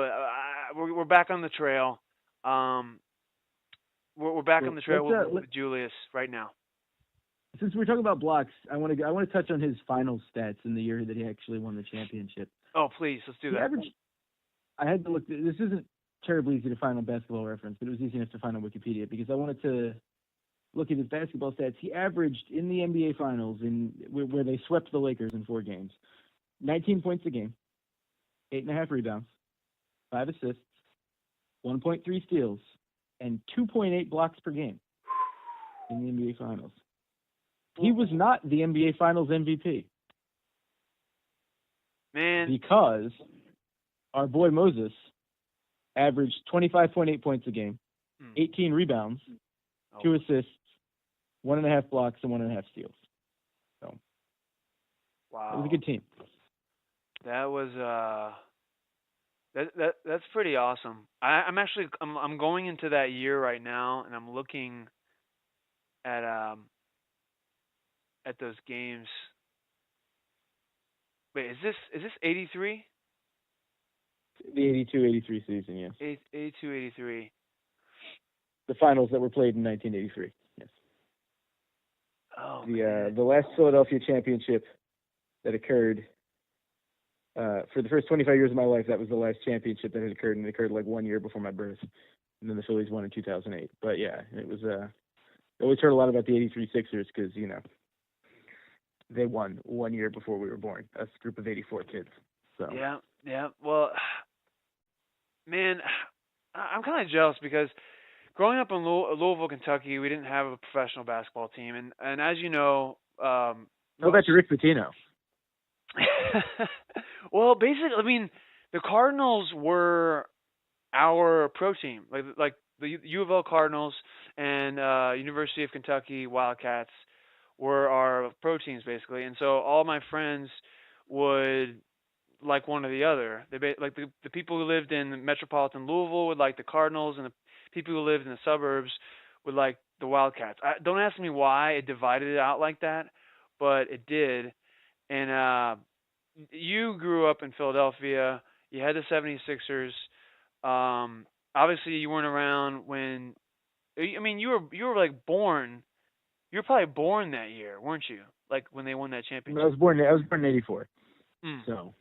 we're back on the trail. We're back on the trail with Julius right now. Since we're talking about blocks, I want to touch on his final stats in the year that he actually won the championship. Oh, please, let's do that. I had to look. This isn't terribly easy to find on Basketball Reference, but it was easy enough to find on Wikipedia because I wanted to look at his basketball stats. He averaged in the NBA Finals where they swept the Lakers in 4 games, 19 points a game, 8.5 rebounds, 5 assists, 1.3 steals, and 2.8 blocks per game in the NBA Finals. He was not the NBA Finals MVP. Man. Because our boy Moses averaged 25.8 points a game, 18 rebounds, 2 assists, 1.5 blocks, and 1.5 steals. So, wow. It was a good team. That was that's pretty awesome. I'm going into that year right now, and I'm looking at those games. Wait, is this 83? The 82-83 season, yes. 82-83. The finals that were played in 1983, yes. Oh, the last Philadelphia championship that occurred. For the first 25 years of my life, that was the last championship that had occurred, and it occurred like 1 year before my birth. And then the Phillies won in 2008. But yeah, it was. I always heard a lot about the '83 Sixers because they won 1 year before we were born. A group of 84 kids. So yeah. Well, man, I'm kind of jealous because growing up in Louisville, Kentucky, we didn't have a professional basketball team, and as you know, how about your Rick Pitino? Well, basically, I mean, the Cardinals were our pro team, like the U of L Cardinals and University of Kentucky Wildcats were our pro teams basically, and so all my friends would like one or the other. Like the people who lived in metropolitan Louisville would like the Cardinals, and the people who lived in the suburbs would like the Wildcats. Don't ask me why it divided it out like that, but it did. And you grew up in Philadelphia. You had the 76ers. Obviously, you weren't around when. I mean, you were like born. You were probably born that year, weren't you? Like when they won that championship. I was born in '84. So.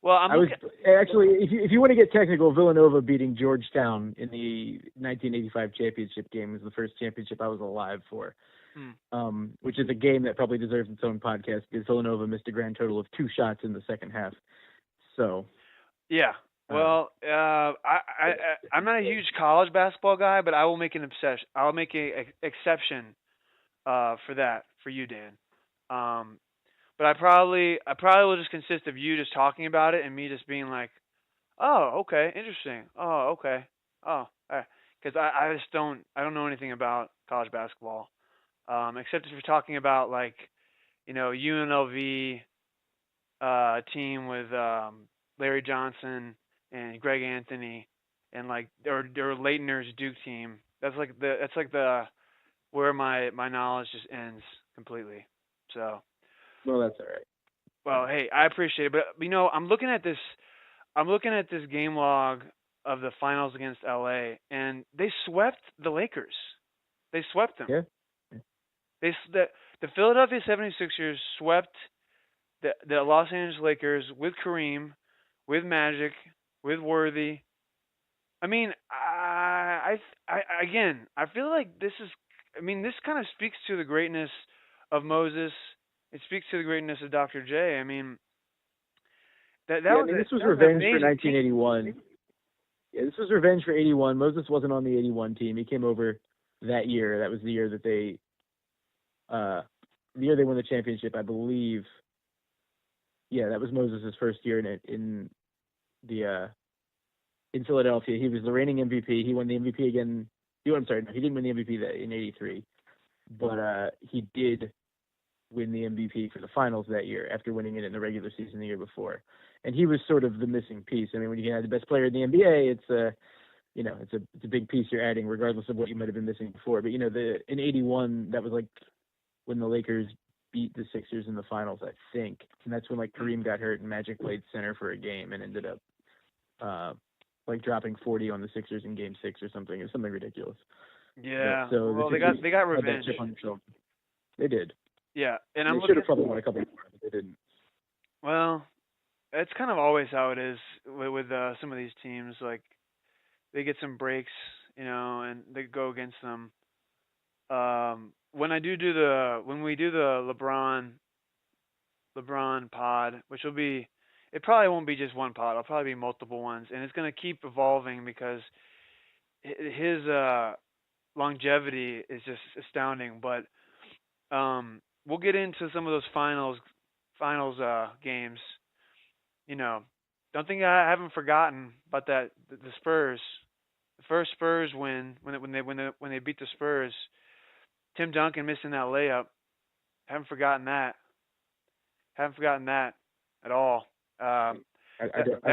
Well, actually, if you want to get technical, Villanova beating Georgetown in the 1985 championship game was the first championship I was alive for. Which is a game that probably deserves its own podcast because Villanova missed a grand total of 2 shots in the second half. So. Yeah. Well, I'm not a huge college basketball guy, but I will make an obsession. I'll make an exception for that for you, Dan. But I probably will just consist of you just talking about it and me just being like, oh, okay, interesting. Oh, okay. Oh, because I don't know anything about college basketball. Except if you're talking about like, UNLV team with Larry Johnson and Greg Anthony and like or Leitner's Duke team. That's like the where my knowledge just ends completely. So. Well, that's all right. Well, hey, I appreciate it, but I'm looking at this game log of the finals against LA, and they swept the Lakers. They swept them. Yeah. The Philadelphia 76ers swept the Los Angeles Lakers with Kareem, with Magic, with Worthy. I mean, again, I feel like this is. I mean, this kind of speaks to the greatness of Moses. It speaks to the greatness of Dr. J. I mean, this was revenge for 1981. Yeah, this was revenge for 81. Moses wasn't on the 81 team. He came over that year. That was the year that they won the championship, I believe. Yeah, that was Moses' first year in Philadelphia. He was the reigning MVP. He won the MVP again. He didn't win the MVP in '83, but he did win the MVP for the finals that year after winning it in the regular season the year before. And he was sort of the missing piece. I mean, when you have the best player in the NBA, it's a big piece you're adding, regardless of what you might have been missing before. But in '81, that was like when the Lakers beat the Sixers in the finals, I think, and that's when like Kareem got hurt and Magic played center for a game and ended up like dropping 40 on the Sixers in Game 6 or something. It was something ridiculous. Yeah. But, so well, they got revenge. They did. Yeah, and they should have probably won a couple more, but they didn't. Well, it's kind of always how it is with some of these teams. Like they get some breaks, and they go against them. When we do the LeBron pod, which will be, it probably won't be just one pod. It'll probably be multiple ones, and it's going to keep evolving because his longevity is just astounding. But we'll get into some of those finals games. Don't think I haven't forgotten about that. The Spurs, the first Spurs win when they beat the Spurs. Tim Duncan missing that layup. Haven't forgotten that at all. I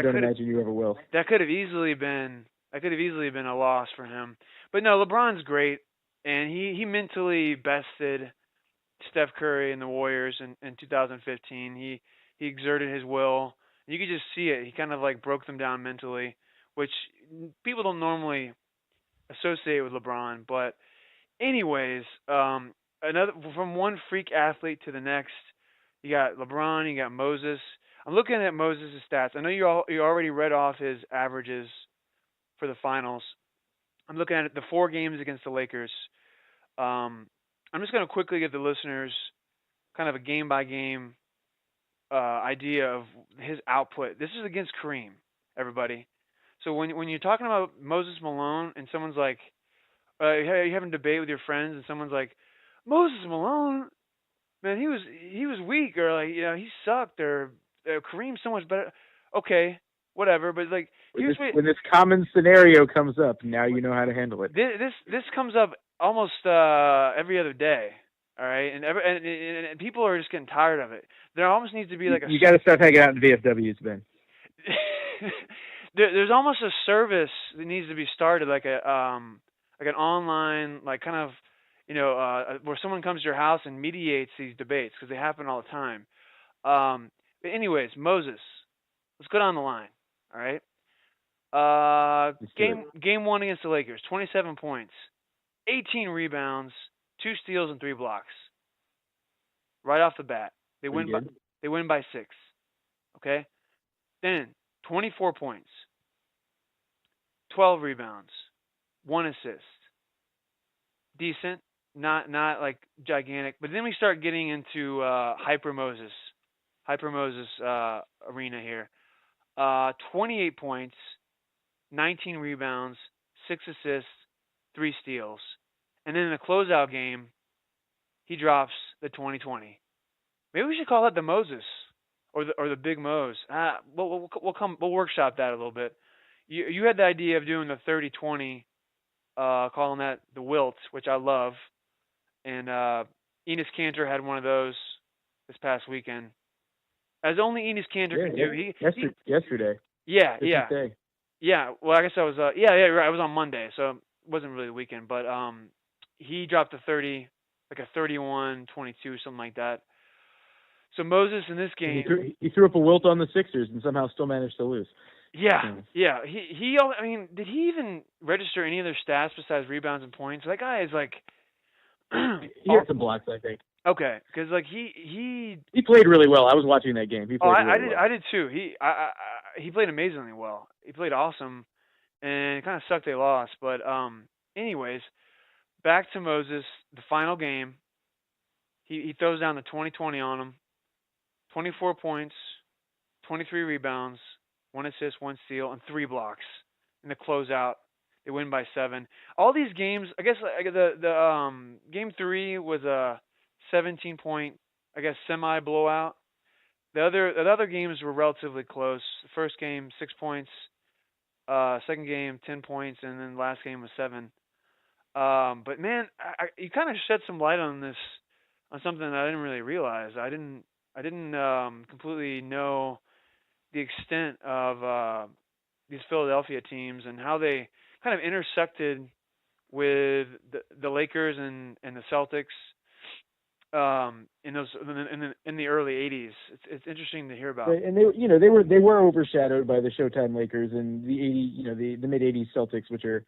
don't imagine you ever will. That could have easily been a loss for him. But no, LeBron's great, and he mentally bested Steph Curry and the Warriors in 2015. He exerted his will. You could just see it. He kind of like broke them down mentally, which people don't normally associate with LeBron. But anyways, another from one freak athlete to the next. You got LeBron, you got Moses. I'm looking at Moses' stats. I know you already read off his averages for the finals. I'm looking at the 4 games against the Lakers. I'm just going to quickly give the listeners kind of a game-by-game idea of his output. This is against Kareem, everybody. So when you're talking about Moses Malone and someone's like, you're having a debate with your friends and someone's like, Moses Malone, man, he was weak, or like, he sucked, or Kareem's so much better. Okay, whatever, but like when this common scenario comes up, now you know how to handle it. This comes up almost every other day. All right, and people are just getting tired of it. There almost needs to be like you got to start hanging out in VFWs, Ben. There's almost a service that needs to be started, like an online, like kind of, where someone comes to your house and mediates these debates, because they happen all the time. But anyways, Moses, let's go down the line. All right. Game 1 against the Lakers, 27 points, 18 rebounds, 2 steals and 3 blocks. Right off the bat, they win by 6. Okay. Then 24 points, 12 rebounds, 1 assist. Decent, not like gigantic. But then we start getting into Hyper Moses arena here. 28 points, 19 rebounds, 6 assists, 3 steals. And then in the closeout game, he drops the 20-20. Maybe we should call that the Moses or the Big Mose. We'll workshop that a little bit. You had the idea of doing the 30-20, calling that the Wilt, which I love. And Enes Kanter had one of those this past weekend, as only Enes Kanter can do. Yesterday. Yeah. Day. Yeah. Well, I guess I was. Right. I was on Monday, so it wasn't really the weekend. But he dropped a 30, like a 31-22, something like that. So Moses in this game, he threw up a Wilt on the Sixers and somehow still managed to lose. Yeah. He. I mean, did he even register any other stats besides rebounds and points? That guy is like. He had some blocks, I think. Okay, because like he He played really well. I was watching that game. He oh played I really did well. I did too. He played amazingly well. He played awesome, and it kind of sucked they lost. But anyways, back to Moses, the final game. He throws down the 20-20 on him. 24 points, 23 rebounds, 1 assist, 1 steal, and 3 blocks in the closeout. They win by 7. All these games, I guess, the game 3 was a 17-point, I guess, semi blowout. The other games were relatively close. The first game 6 points, second game 10 points, and then last game was 7. But man, you kind of shed some light on this, on something that I didn't really realize. I didn't completely know the extent of these Philadelphia teams and how they kind of intersected with the Lakers and the Celtics in those in the early '80s. It's interesting to hear about. Right, and they were overshadowed by the Showtime Lakers and the the mid '80s Celtics, which are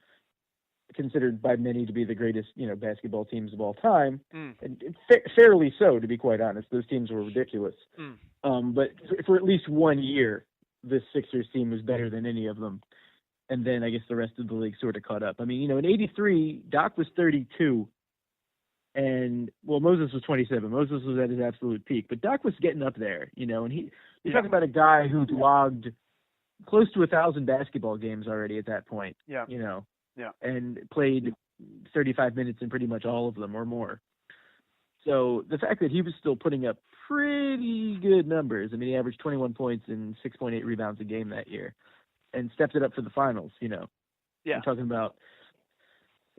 considered by many to be the greatest basketball teams of all time, Mm, and fairly so, to be quite honest. Those teams were ridiculous. mm. But for at least 1 year, this Sixers team was better than any of them. And then I guess the rest of the league sort of caught up. I mean, in '83, Doc was 32, and Moses was 27. Moses was at his absolute peak, but Doc was getting up there, and you're Yeah. talking about a guy who logged close to 1,000 basketball games already at that point. Yeah. Yeah. And played 35 minutes in pretty much all of them or more. So the fact that he was still putting up pretty good numbers, I mean, he averaged 21 points and 6.8 rebounds a game that year and stepped it up for the finals, Yeah. I'm talking about.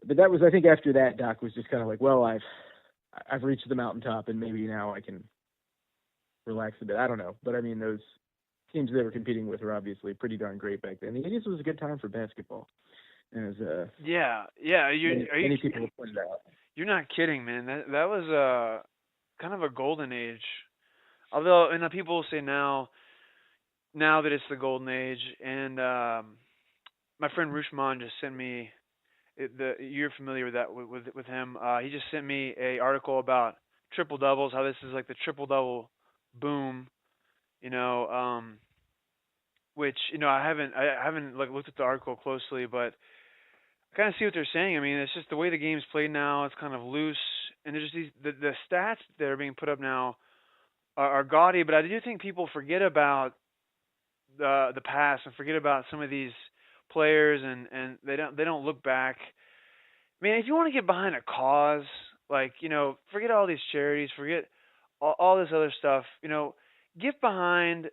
But that was, I think after that, Doc was just kind of like, well, I've reached the mountaintop and maybe now I can relax a bit. I don't know. But I mean, those teams they were competing with were obviously pretty darn great back then. The 80s was a good time for basketball. As Yeah. many people have pointed out. You're not kidding, man. That was kind of a golden age. Although, and people will say now that it's the golden age. And my friend Rushman just sent me you're familiar with that with him. He just sent me a article about triple doubles. How this is like the triple double boom. Which I haven't like looked at the article closely, but I kind of see what they're saying. I mean, it's just the way the game's played now. It's kind of loose, and there's just the stats that are being put up now are gaudy. But I do think people forget about the past and forget about some of these players, and they don't look back. I mean, if you want to get behind a cause, like forget all these charities, forget all this other stuff. Get behind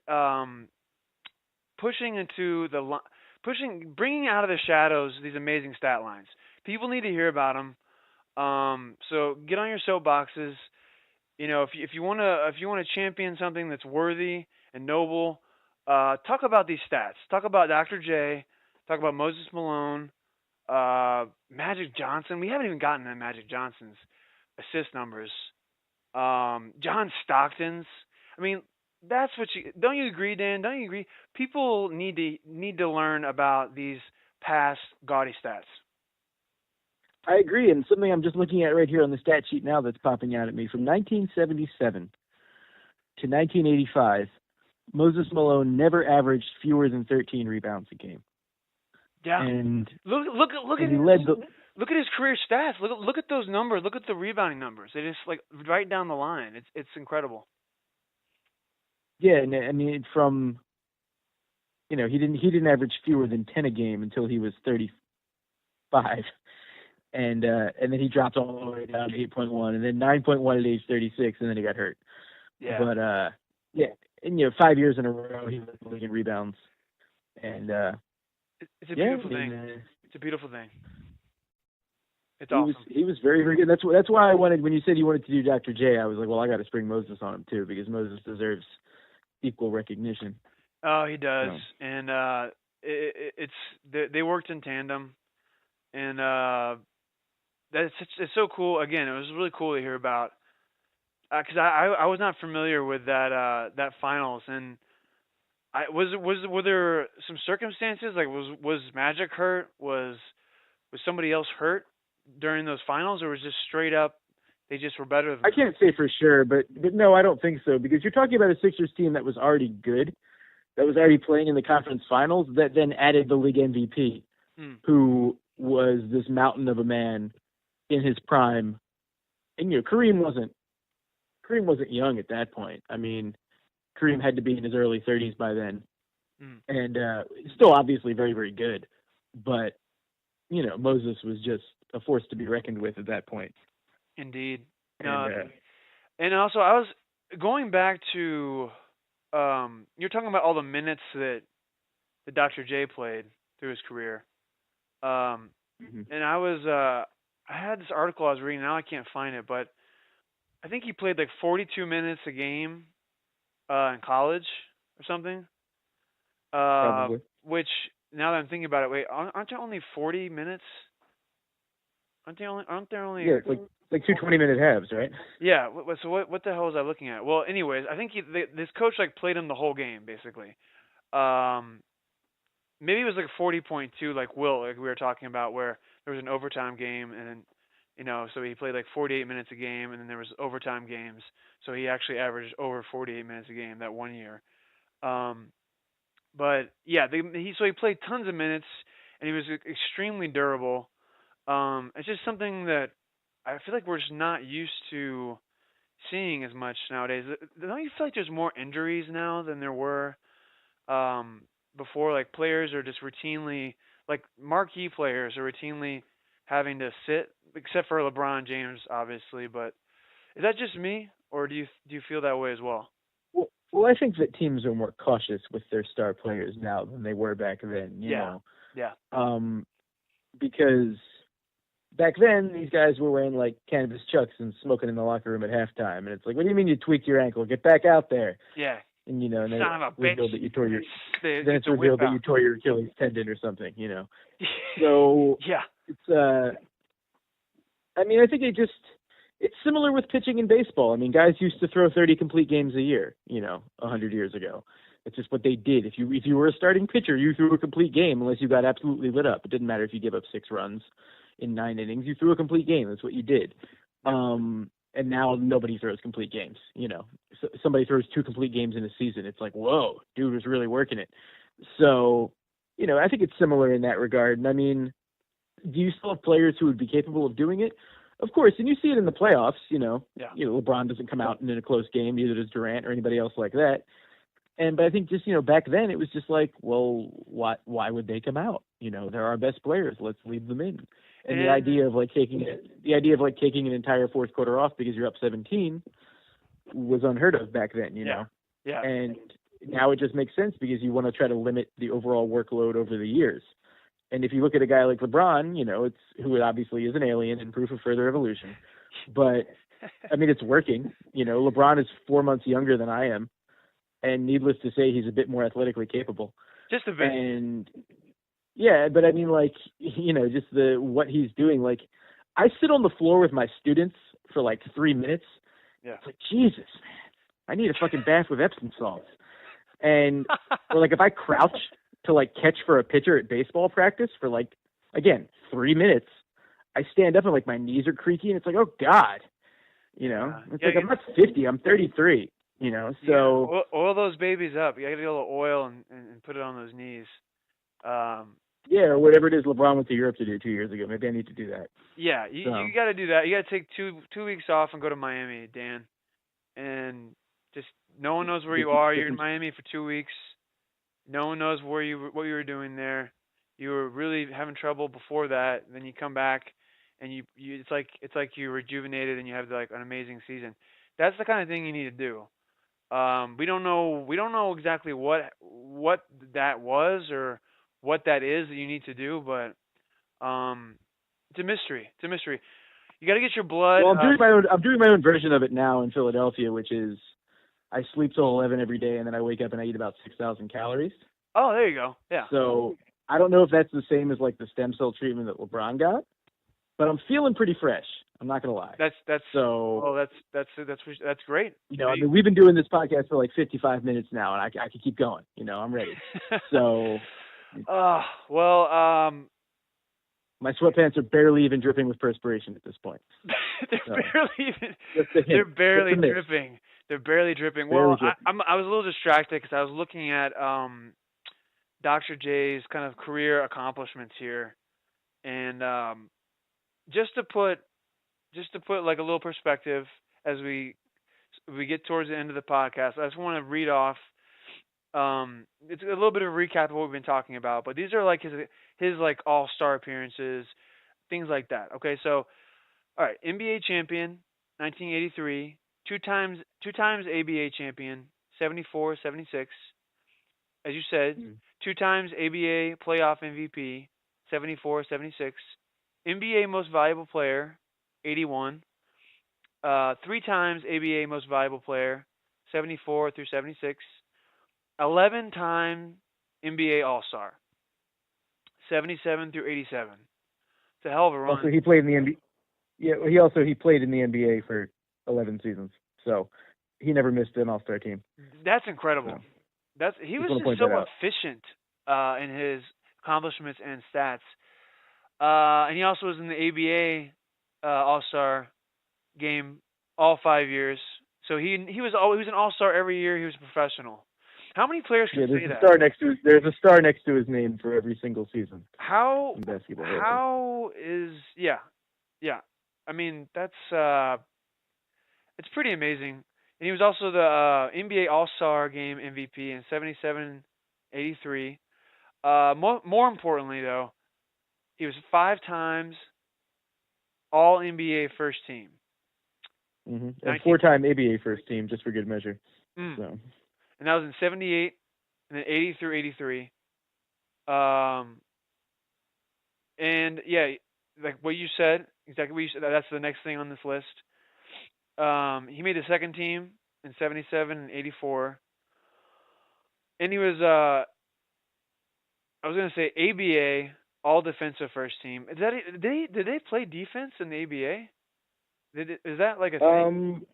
pushing into the bringing out of the shadows these amazing stat lines. People need to hear about them. So get on your soapboxes. If you want to champion something that's worthy and noble, talk about these stats. Talk about Dr. J. Talk about Moses Malone, Magic Johnson. We haven't even gotten to Magic Johnson's assist numbers. John Stockton's. I mean, that's what don't you agree, Dan? Don't you agree? People need to learn about these past gaudy stats. I agree, and something I'm just looking at right here on the stat sheet now that's popping out at me from 1977 to 1985. Moses Malone never averaged fewer than 13 rebounds a game. Yeah, and look at look at his career stats. Look at those numbers. Look at the rebounding numbers. They just like right down the line. It's incredible. Yeah, and I mean from he didn't average fewer than 10 a game until he was 35, and then he dropped all the way down to 8.1, and then 9.1 at age 36, and then he got hurt. Yeah. But and 5 years in a row he led the league in rebounds, and it's a beautiful thing. It's a beautiful thing. It's awesome. He was very, very good. That's why I wanted, when you said you wanted to do Dr. J, I was like, well, I got to spring Moses on him too, because Moses deserves equal recognition. Oh, he does, and they worked in tandem, and it's so cool. Again, it was really cool to hear about, because I was not familiar with that finals, and were there some circumstances, like was Magic hurt? Was somebody else hurt during those finals, or was it just straight up They just were better than I them. can't say for sure, but no, I don't think so, because you're talking about a Sixers team that was already good, that was already playing in the conference finals, that then added the league MVP, who was this mountain of a man in his prime. And Kareem wasn't young at that point. I mean, Kareem had to be in his early 30s by then, and still obviously very, very good. But Moses was just a force to be reckoned with at that point. Indeed. And also, I was going back to you're talking about all the minutes that Dr. J played through his career. And I had this article I was reading. Now I can't find it, but I think he played like 42 minutes a game in college or something. Probably. Which, now that I'm thinking about it, wait, aren't there only 40 minutes? Aren't there only? Yeah, it's like 2 20-minute halves, right? Yeah. So what the hell was I looking at? Well, anyways, I think this coach like played him the whole game basically. Maybe it was like 40.2, like Will, like we were talking about, where there was an overtime game, and then so he played like 48 minutes a game, and then there was overtime games, so he actually averaged over 48 minutes a game that one year. But yeah, he played tons of minutes, and he was extremely durable. It's just something that I feel like we're just not used to seeing as much nowadays. Don't you feel like there's more injuries now than there were before? Like players are just routinely, like marquee players are routinely having to sit, except for LeBron James, obviously. But is that just me, or do you feel that way as well? Well, I think that teams are more cautious with their star players now than they were back then. You know? Yeah. Because back then these guys were wearing like canvas chucks and smoking in the locker room at halftime, and it's like, what do you mean you tweaked your ankle? Get back out there. Yeah. And and then son of a revealed bitch. that you tore your Then it's revealed that you tore your Achilles tendon or something. So yeah. It's I mean, I think it's similar with pitching in baseball. I mean, guys used to throw 30 complete games a year, 100 years ago. It's just what they did. If you were a starting pitcher, you threw a complete game unless you got absolutely lit up. It didn't matter if you gave up 6 runs in 9 innings. You threw a complete game. That's what you did. And now nobody throws complete games. So somebody throws 2 complete games in a season. It's like, whoa, dude was really working it. So, I think it's similar in that regard. And I mean, do you still have players who would be capable of doing it? Of course, and you see it in the playoffs. LeBron doesn't come out in a close game, neither does Durant or anybody else like that. But I think just back then it was just like, well, why would they come out? They're our best players. Let's leave them in. And the idea of taking an entire fourth quarter off because you're up 17 was unheard of back then. Yeah. And now it just makes sense because you want to try to limit the overall workload over the years. And if you look at a guy like LeBron, who obviously is an alien and proof of further evolution, but I mean, it's working. LeBron is 4 months younger than I am, and needless to say, he's a bit more athletically capable. Just a bit. And yeah, but I mean, just what he's doing. Like, I sit on the floor with my students for like 3 minutes. Yeah. It's like, Jesus, man, I need a fucking bath with Epsom salts. And or like if I crouch to like catch for a pitcher at baseball practice for like, again, 3 minutes, I stand up and like my knees are creaky and it's like, oh God, it's like, I'm not 50, I'm 33, so. Oil those babies up. You gotta get a little oil and put it on those knees. Yeah, or whatever it is LeBron went to Europe to do 2 years ago. Maybe I need to do that. Yeah, you got to do that. You got to take two weeks off and go to Miami, Dan. And just no one knows where you are. You're in Miami for 2 weeks. No one knows what you were doing there. You were really having trouble before that. Then you come back, and you it's like you're rejuvenated and you have like an amazing season. That's the kind of thing you need to do. We don't know exactly what that was or what that is that you need to do, but it's a mystery. It's a mystery. You got to get your blood. Well, I'm doing my own version of it now in Philadelphia, which is I sleep till 11 every day, and then I wake up and I eat about 6,000 calories. Oh, there you go. Yeah. So I don't know if that's the same as like the stem cell treatment that LeBron got, but I'm feeling pretty fresh. I'm not gonna lie. That's great. I mean, we've been doing this podcast for like 55 minutes now, and I could keep going. I'm ready. So. My sweatpants are barely even dripping with perspiration at this point. they're No. barely even. Just a hint. They're barely Just a miss. dripping. They're barely dripping. Barely Well, dripping. I was a little distracted because I was looking at Dr. J's kind of career accomplishments here, and just to put like a little perspective as we get towards the end of the podcast, I just want to read off. It's a little bit of a recap of what we've been talking about, but these are like his like all-star appearances, things like that. Okay, so all right, NBA champion, 1983, two times ABA champion, 74, 76. As you said, Mm. two times ABA playoff MVP, 74, 76. NBA most valuable player, 81. Three times ABA most valuable player, 74 through 76. 11-time NBA All-Star, 77 through 87. It's a hell of a run. Also, he played in the NBA. Yeah, he played in the NBA for 11 seasons, so he never missed an All-Star team. That's incredible. So, He was just just so efficient in his accomplishments and stats. And he also was in the ABA All-Star game all 5 years. So he was an All-Star every year he was a professional. How many players can say that? There's a star next to his name for every single season. How in basketball. how is yeah. I mean, that's it's pretty amazing. And he was also the NBA All-Star Game MVP in 77, 83. More importantly, though, he was 5 times All NBA First Team. Mm-hmm. And 4-time ABA First Team, just for good measure. So. And that was in 78, and then 80 through 83. And yeah, like what you said, exactly what you said. That's the next thing on this list. He made the second team in 77 and 84. And he was, I was going to say ABA, all defensive first team. Did they play defense in the ABA? Is that like a thing?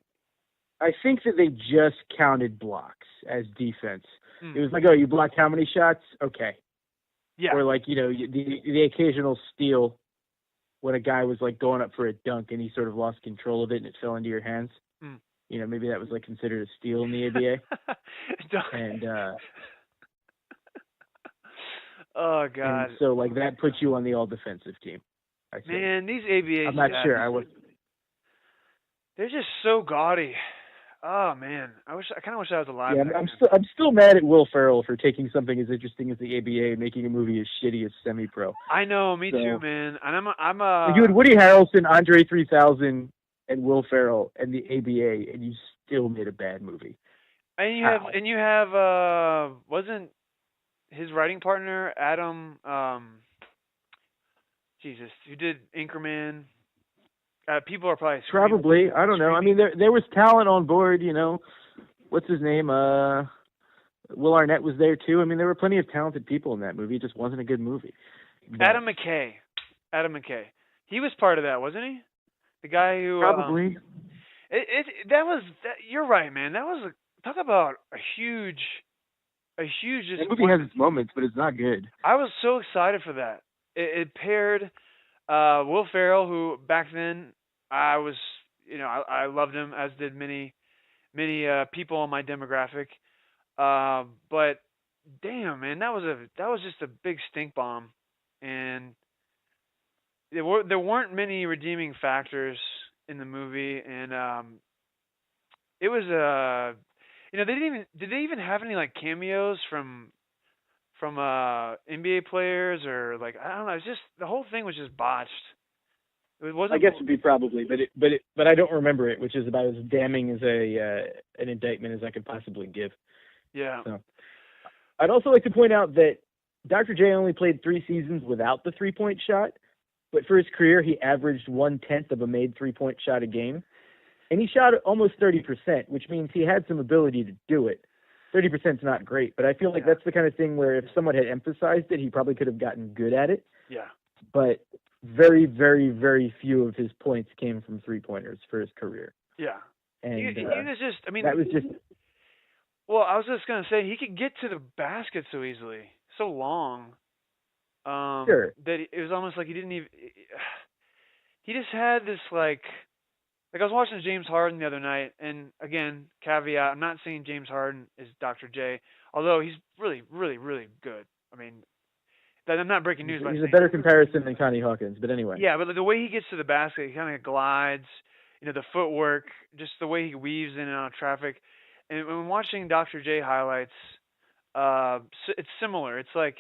I think that they just counted blocks as defense. It was like, oh, you blocked how many shots? Okay. Yeah. Or like, the occasional steal when a guy was like going up for a dunk and he sort of lost control of it and it fell into your hands. Maybe that was like considered a steal in the ABA. And oh God. And so like that puts you on the all defensive team. I think. Man, these ABA. I'm not sure. They're just so gaudy. Oh man, I kind of wish I was alive. Yeah, I'm still mad at Will Ferrell for taking something as interesting as the ABA and making a movie as shitty as Semi-Pro. I know, me too, man. And you had Woody Harrelson, Andre 3000, and Will Ferrell and the ABA, and you still made a bad movie. And you have wasn't his writing partner Adam? Jesus, who did Anchorman? People are probably probably. I don't know. I mean, there was talent on board. What's his name? Will Arnett was there too. I mean, there were plenty of talented people in that movie. It just wasn't a good movie. But Adam McKay. He was part of that, wasn't he? The guy who probably. You're right, man. That was talk about a huge. That movie has its moments, but it's not good. I was so excited for that. It paired Will Ferrell, who back then I was, I loved him, as did many people in my demographic. But damn, man, that was just a big stink bomb, and there weren't many redeeming factors in the movie, and it was did they even have any like cameos from NBA players, or like, I don't know, it's just the whole thing was just botched. It wasn't. I guess it'd be probably, but I don't remember it, which is about as damning as an indictment as I could possibly give. Yeah. So, I'd also like to point out that Dr. J only played 3 seasons without the 3-point shot, but for his career he averaged 1/10 of a made 3-point shot a game, and he shot almost 30%, which means he had some ability to do it. 30% is not great, but I feel like that's the kind of thing where if someone had emphasized it, he probably could have gotten good at it. Yeah. But very, very, very few of his points came from 3-pointers for his career. Yeah. And he was just, I mean, that was just. Well, I was just gonna say he could get to the basket so easily, so long. Sure. That it was almost like he didn't even. He just had this like like I was watching James Harden the other night, and again, caveat: I'm not saying James Harden is Dr. J, although he's really, really, really good. I mean, I'm not breaking news by He's a saying. better comparison than Connie Hawkins, but anyway. Yeah, but the way he gets to the basket, he kind of glides. The footwork, just the way he weaves in and out of traffic. And when watching Dr. J highlights, it's similar. It's like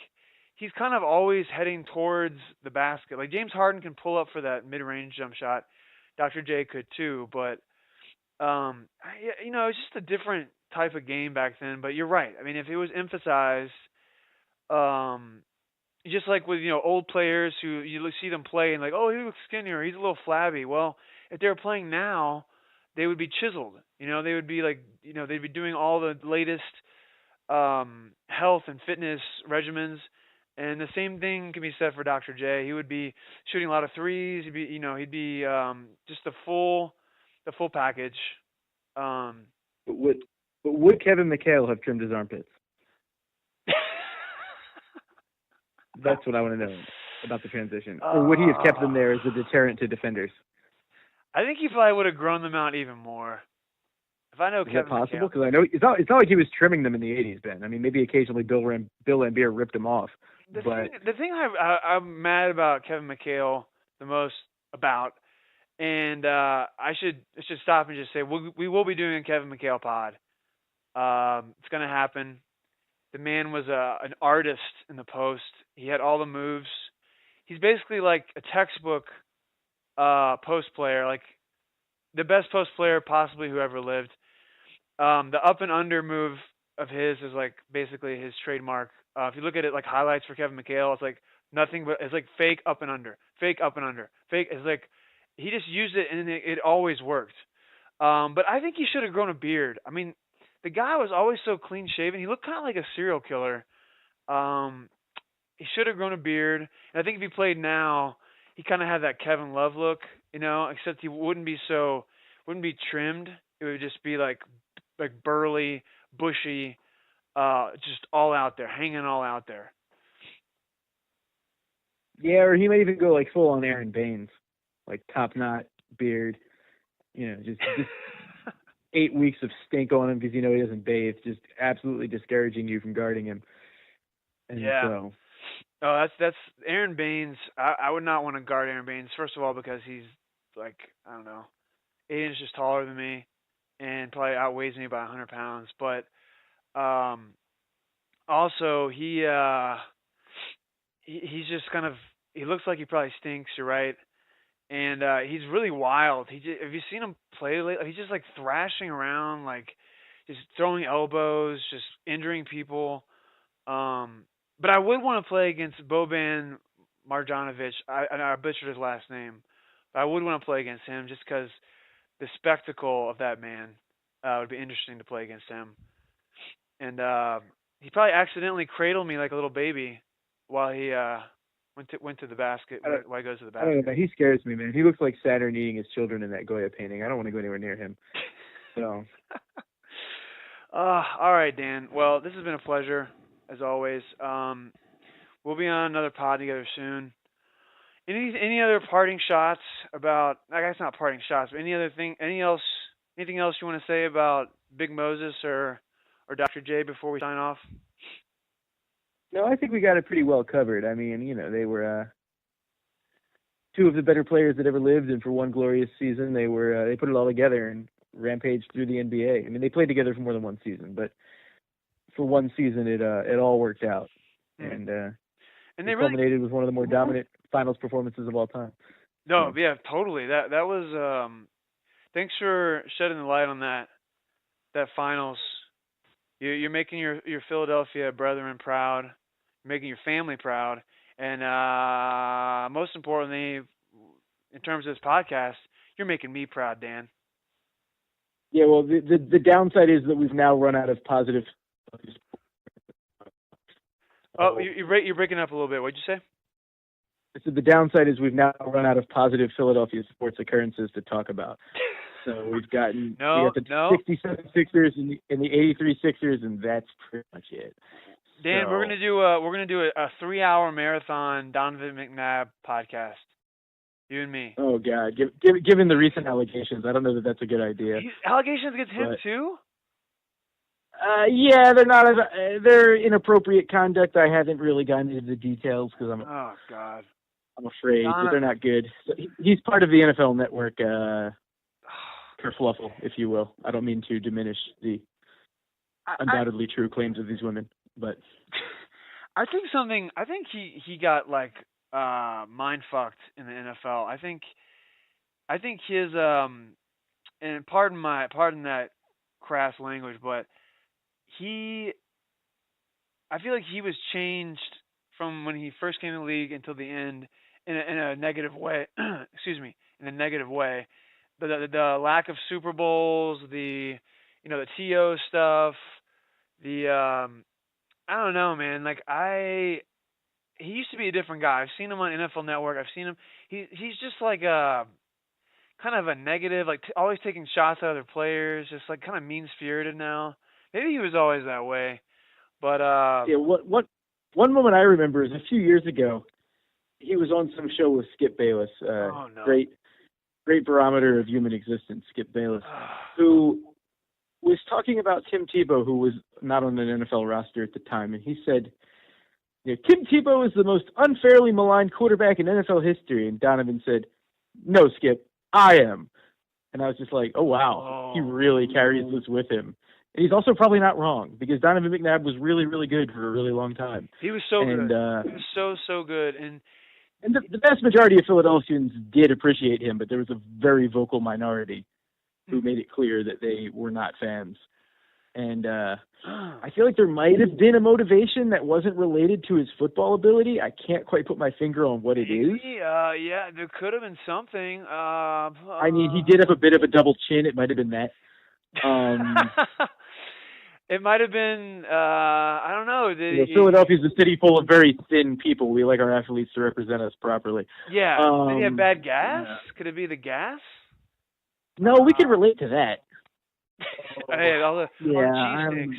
he's kind of always heading towards the basket. Like James Harden can pull up for that mid-range jump shot. Dr. J could too, but it's just a different type of game back then. But you're right. I mean, if it was emphasized, um, just like with old players who you see them play and like, oh, he looks skinnier, he's a little flabby. Well, if they were playing now, they would be chiseled. They would be like, they'd be doing all the latest health and fitness regimens. And the same thing can be said for Dr. J. He would be shooting a lot of threes. He'd be just the full package. Um, But would Kevin McHale have trimmed his armpits? That's what I want to know about the transition. Or would he have kept them there as a deterrent to defenders? I think he probably would have grown them out even more. If I know Is Kevin that possible? McHale. Because I know it's not like he was trimming them in the '80s, Ben. I mean, maybe occasionally Bill Laimbeer ripped them off. The thing I'm mad about Kevin McHale the most about, and I should stop and just say we will be doing a Kevin McHale pod. It's gonna happen. The man was an artist in the post. He had all the moves. He's basically like a textbook post player, like the best post player possibly who ever lived. The up and under move of his is like basically his trademark. If you look at it like highlights for Kevin McHale, it's like nothing but it's like fake up and under, fake up and under, fake. It's like he just used it and it always worked. But I think he should have grown a beard. I mean, the guy was always so clean shaven. He looked kind of like a serial killer. He should have grown a beard. And I think if he played now, he kind of had that Kevin Love look, except he wouldn't be trimmed. It would just be like burly, bushy, just all out there, hanging all out there. Yeah, or he might even go like full on Aaron Baines, like top knot, beard, just 8 weeks of stink on him because he doesn't bathe, just absolutely discouraging you from guarding him. And yeah. So. Oh, that's Aaron Baines. I would not want to guard Aaron Baines. First of all, because he's like, I don't know, 8 inches taller than me, and probably outweighs me by 100 pounds. But also he's just kind of, he looks like he probably stinks. You're right. And he's really wild. Have you seen him play lately? He's just like thrashing around, like just throwing elbows, just injuring people. But I would want to play against Boban Marjanovic. I butchered his last name. But I would want to play against him just because the spectacle of that man would be interesting to play against him. And he probably accidentally cradled me like a little baby while he went to the basket. While he goes to the basket. I don't know, man. He scares me, man. He looks like Saturn eating his children in that Goya painting. I don't want to go anywhere near him. So. All right, Dan. Well, this has been a pleasure. As always, we'll be on another pod together soon. Any other parting shots about? I guess not parting shots, but anything else you want to say about Big Moses or Dr. J before we sign off? No, I think we got it pretty well covered. I mean, they were two of the better players that ever lived, and for one glorious season, they put it all together and rampaged through the NBA. I mean, they played together for more than one season, but for one season, it all worked out, and they culminated with one of the more dominant finals performances of all time. No, yeah, totally. That was. Thanks for shedding the light on that finals. You're making your Philadelphia brethren proud. You're making your family proud, and most importantly, in terms of this podcast, you're making me proud, Dan. Yeah, well, the downside is that we've now run out of positive. Oh, you're breaking up a little bit. What'd you say? So the downside is we've now run out of positive Philadelphia sports occurrences to talk about. So we got the 67 Sixers and the 83 Sixers, and that's pretty much it. Dan, we're gonna do a 3-hour marathon Donovan McNabb podcast. You and me. Oh God, given the recent allegations, I don't know that that's a good idea. Allegations against him too? Yeah, they're not. They're inappropriate conduct. I haven't really gotten into the details because Oh God. I'm afraid that they're not good. So he's part of the NFL Network kerfluffle, if you will. I don't mean to diminish the undoubtedly true claims of these women, but I think he got like mind fucked in the NFL. I think his and pardon that crass language, but I feel like he was changed from when he first came in the league until the end in a negative way. Excuse me, in a negative way. The lack of Super Bowls, the TO stuff, I don't know, man. Like he used to be a different guy. I've seen him on NFL Network. I've seen him. He's just like a kind of a negative, like always taking shots at other players, just like kind of mean spirited now. Maybe he was always that way, but yeah. One moment I remember is a few years ago. He was on some show with Skip Bayless. Oh no. Great barometer of human existence, Skip Bayless, who was talking about Tim Tebow, who was not on an NFL roster at the time, and he said, Tim Tebow is the most unfairly maligned quarterback in NFL history. And Donovan said, no, Skip, I am. And I was just like, oh, wow, he really carries this with him. And he's also probably not wrong, because Donovan McNabb was really, really good for a really long time. He was so good. He was so good. And the vast majority of Philadelphians did appreciate him, but there was a very vocal minority who made it clear that they were not fans. And I feel like there might have been a motivation that wasn't related to his football ability. I can't quite put my finger on what it is. Yeah, there could have been something. I mean, he did have a bit of a double chin. It might have been that. It might have been, I don't know. Philadelphia's a city full of very thin people. We like our athletes to represent us properly. Yeah. Did he have bad gas? Could it be the gas? No, we can relate to that. Hey, all the cheese steaks.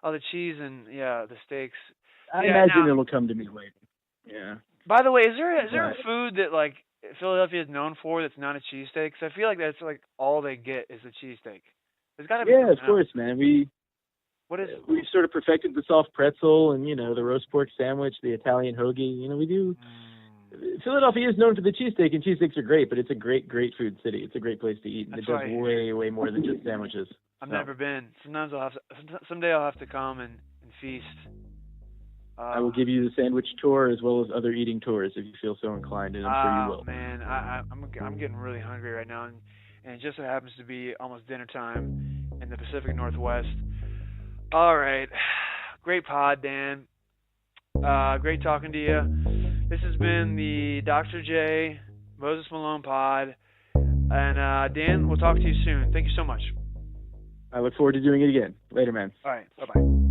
All the cheese and, the steaks. I imagine it'll come to me later. Yeah. By the way, is there a food that, like, Philadelphia is known for that's not a cheesesteak? Because I feel like that's, like, all they get is a cheesesteak. There's got to be of course, man. We've sort of perfected the soft pretzel and, the roast pork sandwich, the Italian hoagie. We do. Philadelphia is known for the cheesesteak, and cheesesteaks are great, but it's a great, great food city. It's a great place to eat, and it does way, way more than just sandwiches. I've never been. Someday I'll have to come and feast. I will give you the sandwich tour as well as other eating tours if you feel so inclined, and I'm sure you will. Man, I'm getting really hungry right now, and it just so happens to be almost dinner time in the Pacific Northwest. All right. Great pod, Dan. Great talking to you. This has been the Dr. J, Moses Malone pod. And Dan, we'll talk to you soon. Thank you so much. I look forward to doing it again. Later, man. All right. Bye-bye.